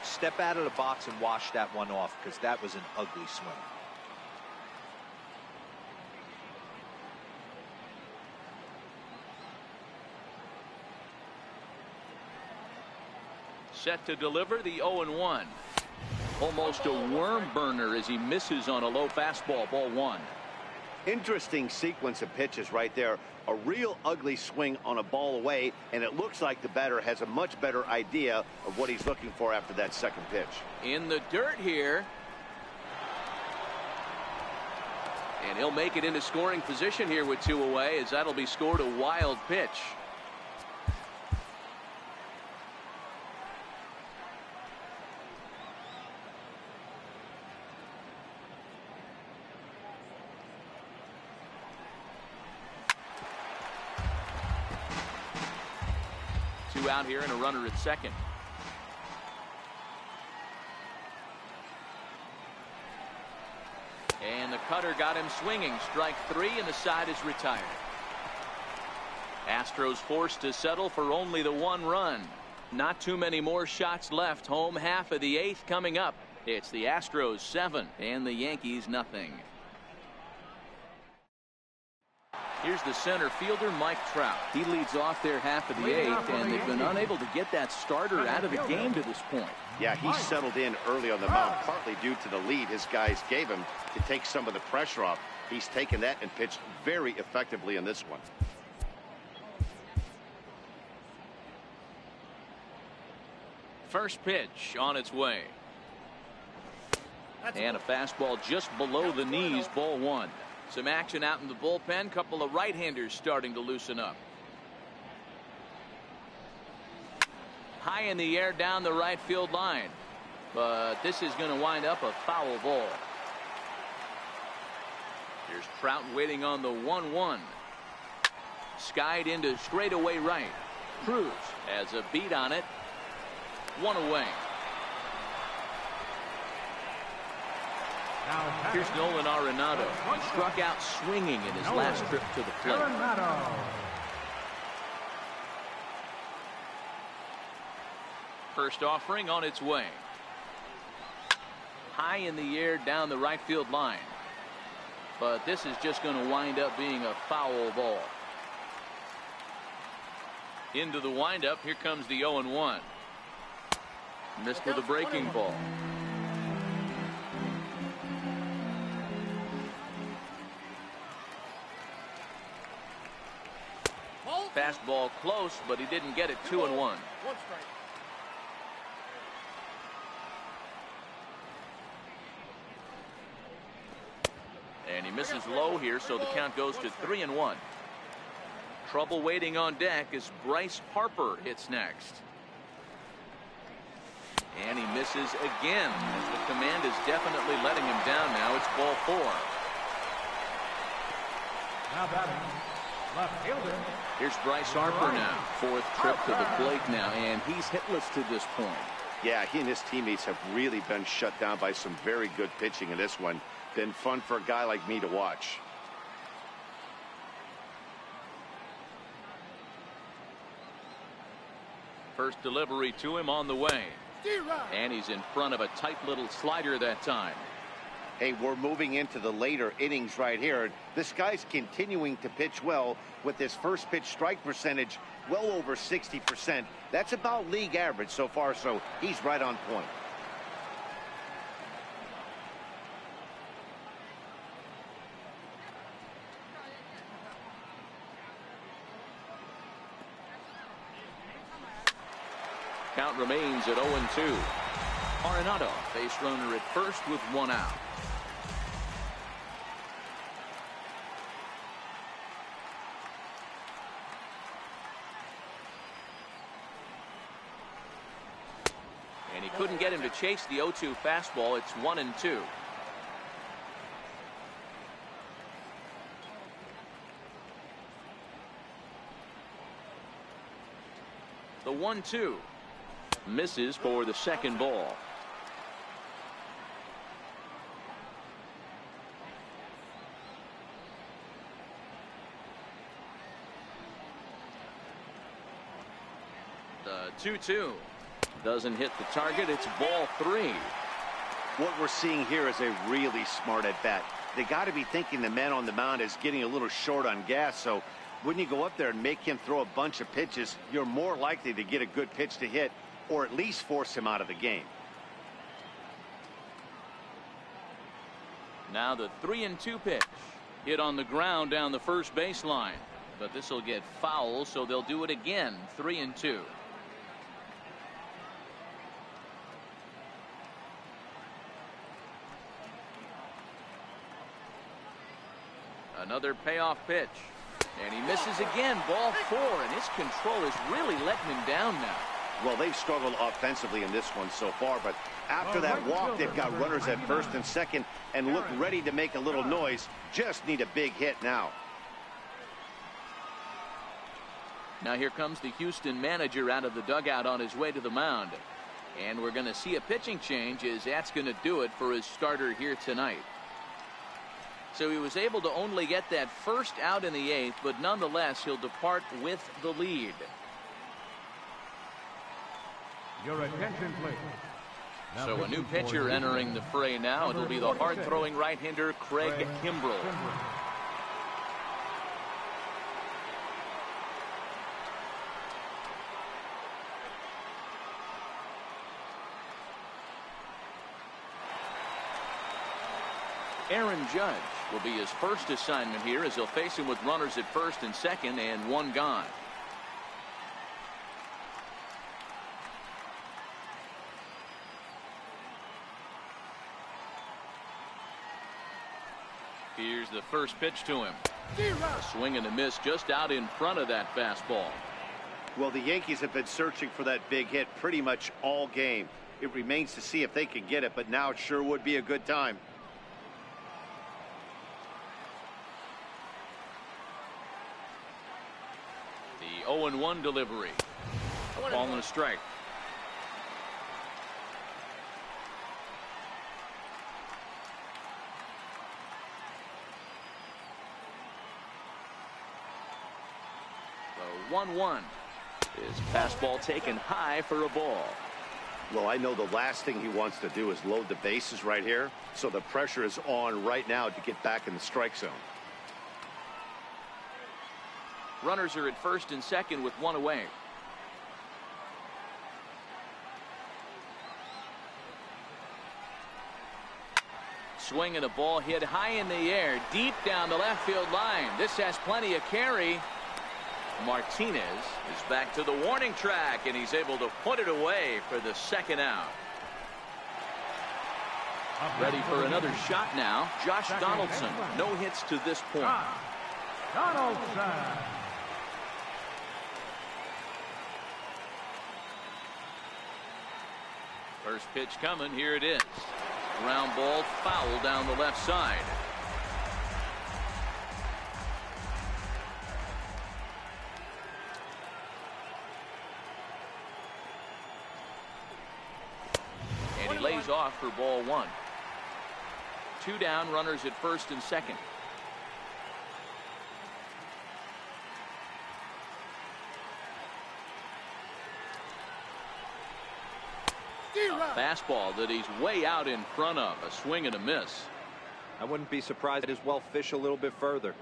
Step out of the box and wash that one off, because that was an ugly swing. Set to deliver the 0-1. Almost a worm burner as he misses on a low fastball. Ball 1. Interesting sequence of pitches right there. A real ugly swing on a ball away, and it looks like the batter has a much better idea of what he's looking for after that second pitch. In the dirt here. And he'll make it into scoring position here with 2 away, as that'll be scored a wild pitch. Two out here and a runner at second. And the cutter got him swinging. Strike 3, and the side is retired. Astros forced to settle for only the 1 run. Not too many more shots left. Home half of the 8th coming up. It's the Astros 7 and the Yankees nothing. Here's the center fielder, Mike Trout. He leads off their half of the 8th, and they've been unable to get that starter out of the game to this point. Yeah, he settled in early on the mound, partly due to the lead his guys gave him to take some of the pressure off. He's taken that and pitched very effectively in this one. First pitch on its way. And a fastball just below the knees, ball 1. Some action out in the bullpen. Couple of right-handers starting to loosen up. High in the air down the right field line. But this is going to wind up a foul ball. Here's Trout waiting on the 1-1. Skied into straightaway right. Cruz has a beat on it. 1 away. Here's Nolan Arenado. He struck out swinging in his last trip to the plate. First offering on its way. High in the air down the right field line. But this is just going to wind up being a foul ball. Into the windup. Here comes the 0-1. Missed with a breaking ball. Fastball close, but he didn't get it. 2-1. And he misses low here, so the count goes to 3-1. Trouble waiting on deck as Bryce Harper hits next. And he misses again, as the command is definitely letting him down now. It's ball 4. Now batting, left fielder. Here's Bryce Harper now. 4th trip to the plate now, and he's hitless to this point. Yeah, he and his teammates have really been shut down by some very good pitching in this one. Been fun for a guy like me to watch. First delivery to him on the way. And he's in front of a tight little slider that time. Hey, we're moving into the later innings right here. This guy's continuing to pitch well with his first pitch strike percentage well over 60%. That's about league average so far, so he's right on point. Count remains at 0-2. Arenado, base runner at first with 1 out. And he couldn't get him to chase the 0-2 fastball. It's 1-2. The 1-2 misses for the second ball. The 2-2 doesn't hit the target. It's ball 3. What we're seeing here is a really smart at bat. They got to be thinking the man on the mound is getting a little short on gas, so when you go up there and make him throw a bunch of pitches, you're more likely to get a good pitch to hit or at least force him out of the game. Now the 3-2 pitch. Hit on the ground down the first baseline. But this will get foul, so they'll do it again. 3-2. Another payoff pitch. And he misses again. Ball 4, and his control is really letting him down now. Well, they've struggled offensively in this one so far, but after that walk, they've got runners at first and second and look ready to make a little noise. Just need a big hit now. Now here comes the Houston manager out of the dugout on his way to the mound. And we're going to see a pitching change, as that's going to do it for his starter here tonight. So he was able to only get that first out in the 8th, but nonetheless he'll depart with the lead. Your attention, please. So a new pitcher entering the fray now. It'll be the hard-throwing right-hander Craig Kimbrell. Aaron Judge will be his first assignment here, as he'll face him with runners at first and second and one gone. Here's the first pitch to him. A swing and a miss just out in front of that fastball. Well, the Yankees have been searching for that big hit pretty much all game. It remains to see if they can get it, but now it sure would be a good time. The 0-1 delivery. A ball and a strike. The 1-1. His fastball taken high for a ball. Well, I know the last thing he wants to do is load the bases right here, so the pressure is on right now to get back in the strike zone. Runners are at first and second with one away. Swing and a ball hit high in the air, deep down the left field line. This has plenty of carry. Martinez is back to the warning track, and he's able to put it away for the second out. Ready for another shot now. Josh Donaldson. No hits to this point. Donaldson. First pitch coming. Here it is. Ground ball foul down the left side. And he lays off for ball 1. 2 down, runners at first and second. Fastball that he's way out in front of. A swing and a miss. I wouldn't be surprised as well fish a little bit further.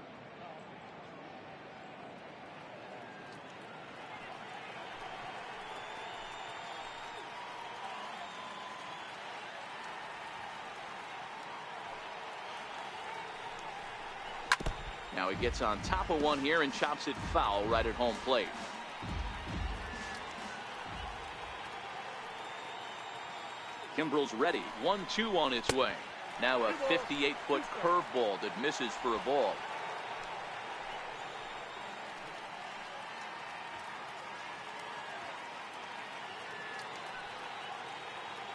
Now he gets on top of one here and chops it foul right at home plate. Kimbrell's ready. 1-2 on its way. Now a 58-foot curveball that misses for a ball.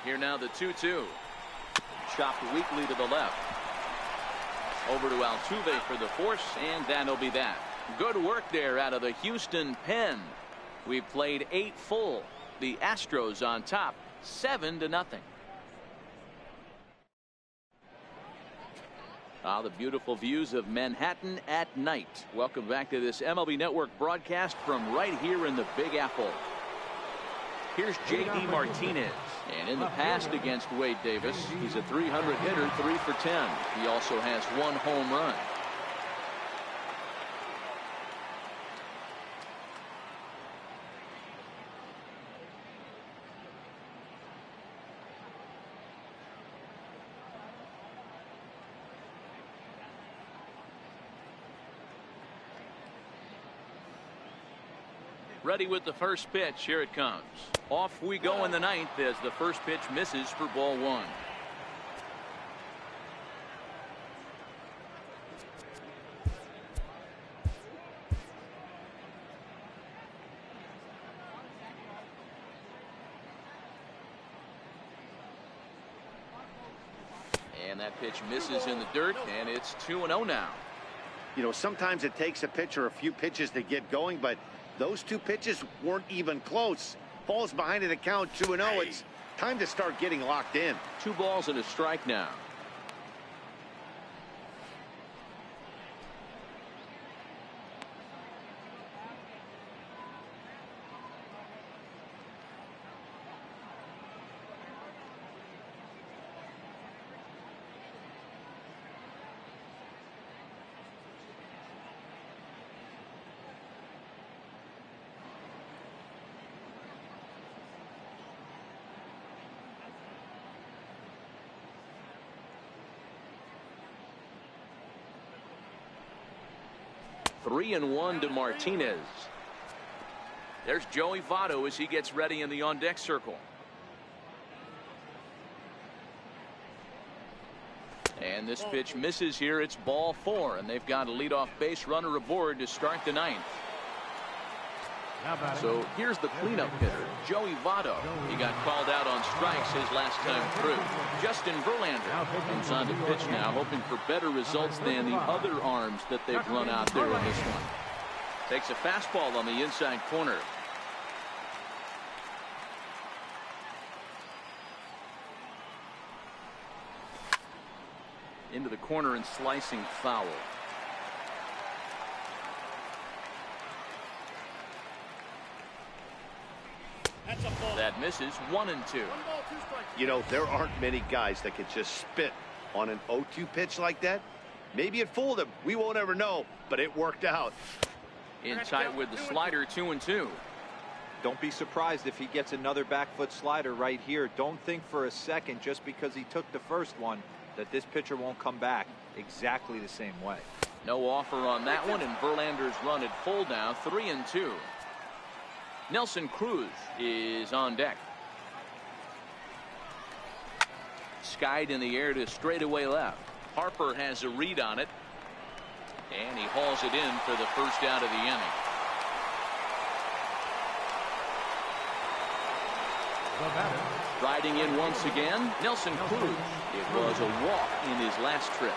Here now the 2-2. Chopped weakly to the left. Over to Altuve for the force, and that'll be that. Good work there out of the Houston pen. We've played 8 full. The Astros on top, 7-0. The beautiful views of Manhattan at night. Welcome back to this MLB Network broadcast from right here in the Big Apple. Here's J.D. Martinez. And in the past against Wade Davis, he's a 300 hitter, 3 for 10. He also has 1 home run. Ready with the first pitch. Here it comes. Off we go in the 9th as the first pitch misses for ball 1. And that pitch misses in the dirt, and it's 2-0 now. You know, sometimes it takes a pitcher a few pitches to get going, but those two pitches weren't even close. Falls behind at a count, 2-0. It's time to start getting locked in. 2 balls and a strike now. Three and 1 to Martinez. There's Joey Votto as he gets ready in the on-deck circle. And this pitch misses here. It's ball 4, and they've got a leadoff base runner aboard to start the 9th. So here's the cleanup hitter, Joey Votto. He got called out on strikes his last time through. Justin Verlander comes on to pitch now, hoping for better results than the other arms that they've run out there in this one. Takes a fastball on the inside corner. Into the corner and slicing foul. That misses. 1-2. You know, there aren't many guys that could just spit on an 0-2 pitch like that. Maybe it fooled him. We won't ever know, but it worked out. In tight with the slider, 2-2. Don't be surprised if he gets another back foot slider right here. Don't think for a second, just because he took the first one, that this pitcher won't come back exactly the same way. No offer on that one, and Verlander's run at full now, 3-2. Nelson Cruz is on deck. Skied in the air to straightaway left. Harper has a read on it, and he hauls it in for the first out of the inning. Riding in once again, Nelson Cruz. It was a walk in his last trip.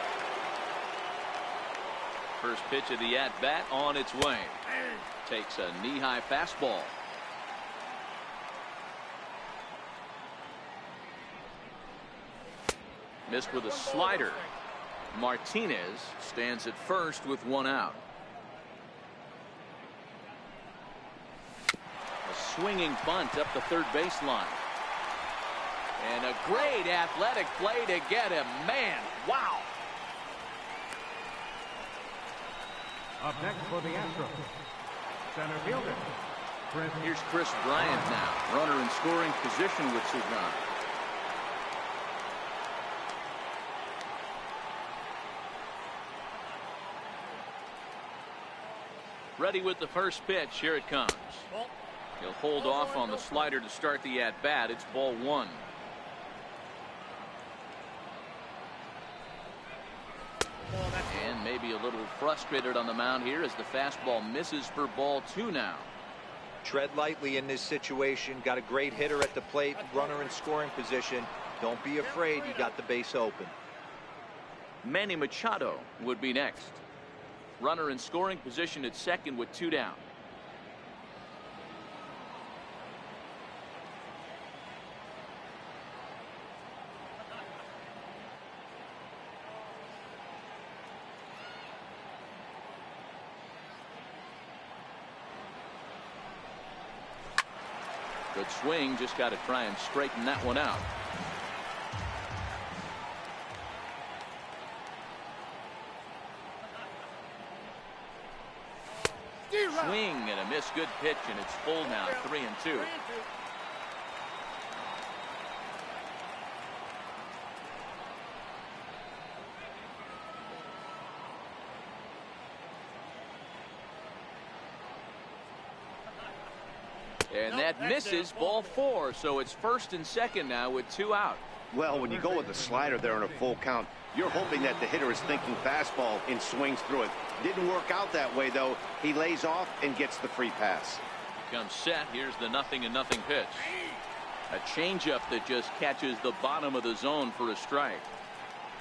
First pitch of the at-bat on its way. Takes a knee-high fastball. Missed with a slider. Martinez stands at first with 1 out. A swinging bunt up the third baseline. And a great athletic play to get him. Man, wow. Up next for the Astros, center fielder. Here's Chris Bryant now. Runner in scoring position with 2 runs. Ready with the first pitch. Here it comes. He'll hold off on the slider to start the at-bat. It's ball 1. And maybe a little frustrated on the mound here as the fastball misses for ball 2 now. Tread lightly in this situation. Got a great hitter at the plate, runner in scoring position. Don't be afraid, you got the base open. Manny Machado would be next. Runner in scoring position at second with 2 down. Good swing, just got to try and straighten that one out. Swing and a miss. Good pitch, and it's full now, 3-2. And that misses, ball 4. So it's first and second now with 2 out. Well, when you go with the slider there in a full count, you're hoping that the hitter is thinking fastball and swings through it. Didn't work out that way, though. He lays off and gets the free pass. Comes set. Here's the 0-0 pitch. A changeup that just catches the bottom of the zone for a strike.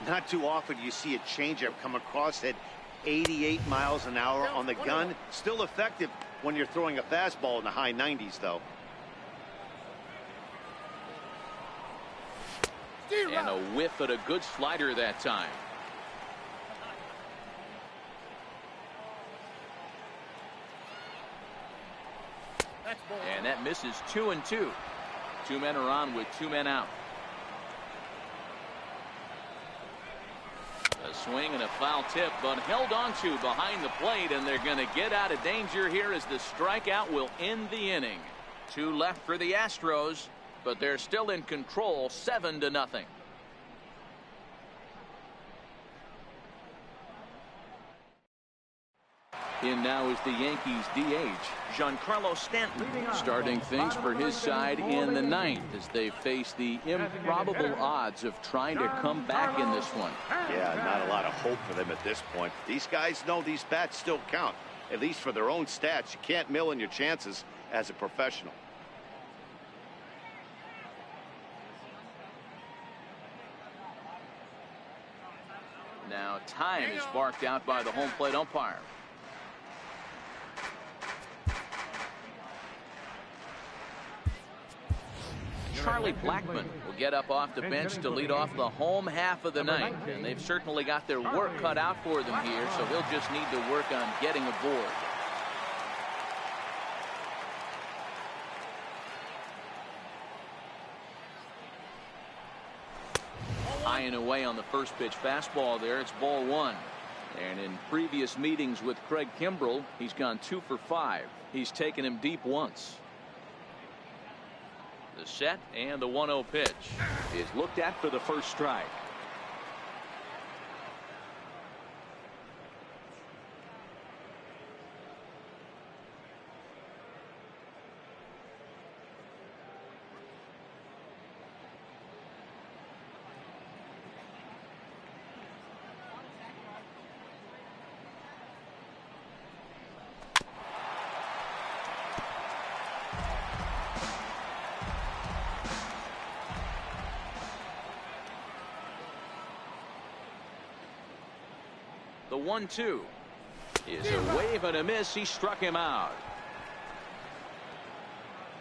Not too often you see a changeup come across at 88 miles an hour on the gun. Still effective when you're throwing a fastball in the high 90s, though. And a whiff at a good slider that time. And that misses 2-2. 2 men are on with 2 men out. A swing and a foul tip, but held on to behind the plate, and they're going to get out of danger here as the strikeout will end the inning. 2 left for the Astros, but they're still in control, 7-0. In now is the Yankees DH, Giancarlo Stanton, starting things for his side in the 9th as they face the improbable odds of trying to come back in this one. Yeah, not a lot of hope for them at this point. These guys know these bats still count, at least for their own stats. You can't mill in your chances as a professional. Now time is barked out by the home plate umpire. Charlie Blackmon will get up off the bench to lead off the home half of the 9th, and they've certainly got their work cut out for them here, so he'll just need to work on getting aboard. High and away on the first pitch fastball there. It's ball 1. And in previous meetings with Craig Kimbrell, he's gone 2 for 5. He's taken him deep once. The set and the 1-0 pitch is looked at for the first strike. The 1-2 is a wave and a miss. He struck him out.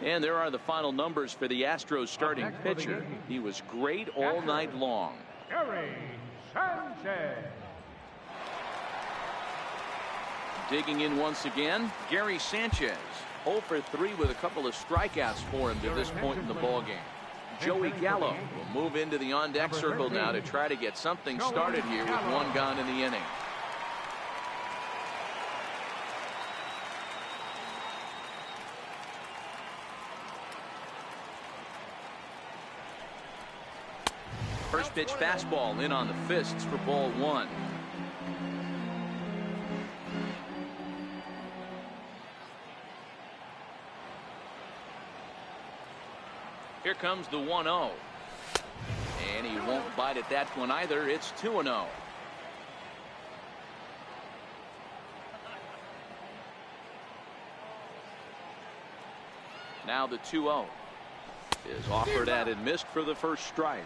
And there are the final numbers for the Astros starting pitcher. He was great all night long. Gary Sanchez. Digging in once again, Gary Sanchez. 0 for 3 with a couple of strikeouts for him to this point in the ballgame. Joey Gallo will move into the on-deck circle now to try to get something started here with 1 gone in the inning. First pitch fastball in on the fists for ball 1. Here comes the 1-0. And he won't bite at that one either. It's 2-0. Now the 2-0 is offered at and missed for the first strike.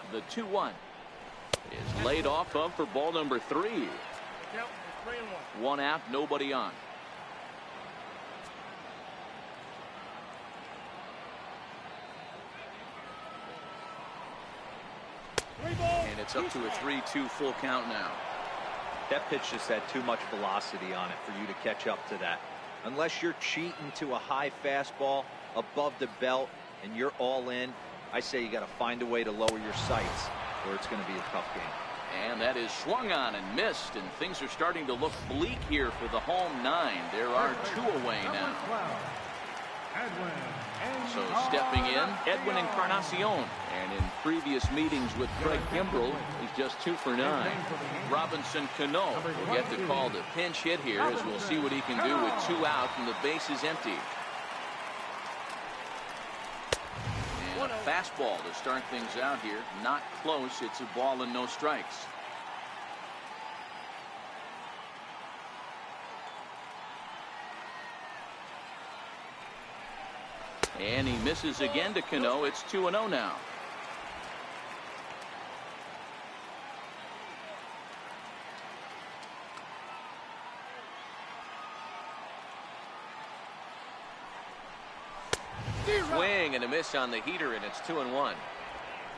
The 2-1 is laid off of for ball number 3. 1 out, nobody on. And it's up to a 3-2 full count now. That pitch just had too much velocity on it for you to catch up to that. Unless you're cheating to a high fastball above the belt and you're all in, I say you got to find a way to lower your sights or it's going to be a tough game. And that is swung on and missed, and things are starting to look bleak here for the home 9. There are 2 away now. So stepping in, Edwin Encarnacion. And in previous meetings with Craig Kimbrell, he's just 2 for 9. Robinson Cano will get the call to pinch hit here, as we'll see what he can do with 2 out and the base is empty. And a fastball to start things out here. Not close. It's a ball and no strikes. And he misses again to Cano. It's 2-0 now. Swing and a miss on the heater, and it's 2-1.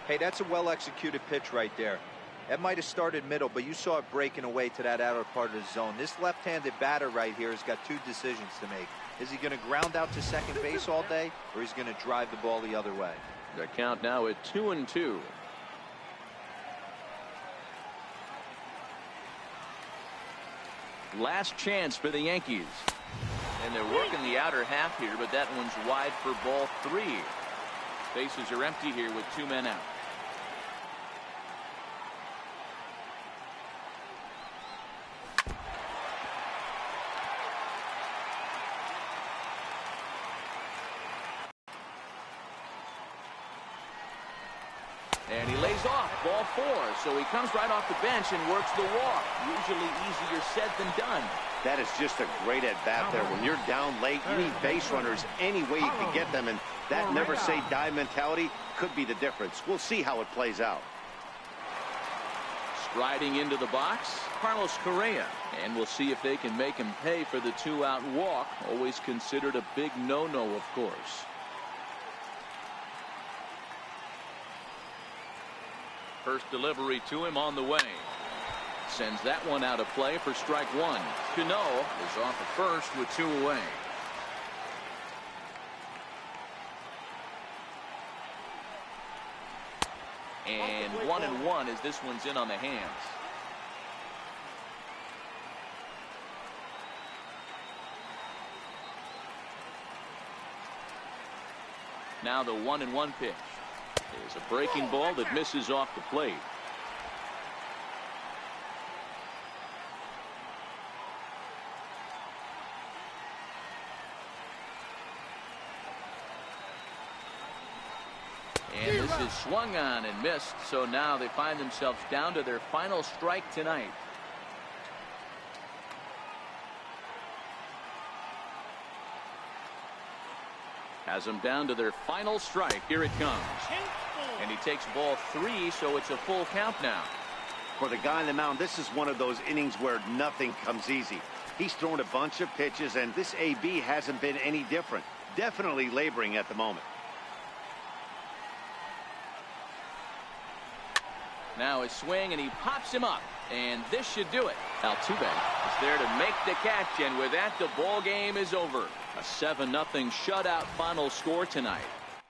Hey, that's a well-executed pitch right there. That might have started middle, but you saw it breaking away to that outer part of the zone. This left-handed batter right here has got two decisions to make. Is he going to ground out to second base all day, or is he going to drive the ball the other way? The count now at 2-2. Last chance for the Yankees. And they're working the outer half here, but that one's wide for ball 3. Bases are empty here with 2 men out. And he lays off ball 4, so he comes right off the bench and works the walk. Usually easier said than done. That is just a great at-bat there. When you're down late, you need base runners any way you can get them, and that never say die mentality could be the difference. We'll see how it plays out. Striding into the box, Carlos Correa, and we'll see if they can make him pay for the 2-out walk. Always considered a big no-no, of course. First delivery to him on the way. Sends that one out of play for strike 1. Cano is off at first with 2 away. And 1-1 as this one's in on the hands. Now the 1-1 pitch. Is a breaking ball that misses off the plate. And this is swung on and missed, so now they find themselves down to their final strike tonight. Has them down to their final strike. Here it comes. And he takes ball 3, so it's a full count now. For the guy on the mound, this is one of those innings where nothing comes easy. He's thrown a bunch of pitches, and this AB hasn't been any different. Definitely laboring at the moment. Now a swing, and he pops him up. And this should do it. Altuve is there to make the catch, and with that, the ball game is over. A 7-0 shutout final score tonight.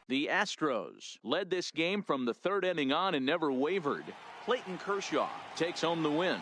The Astros led this game from the 3rd inning on and never wavered. Clayton Kershaw takes home the win.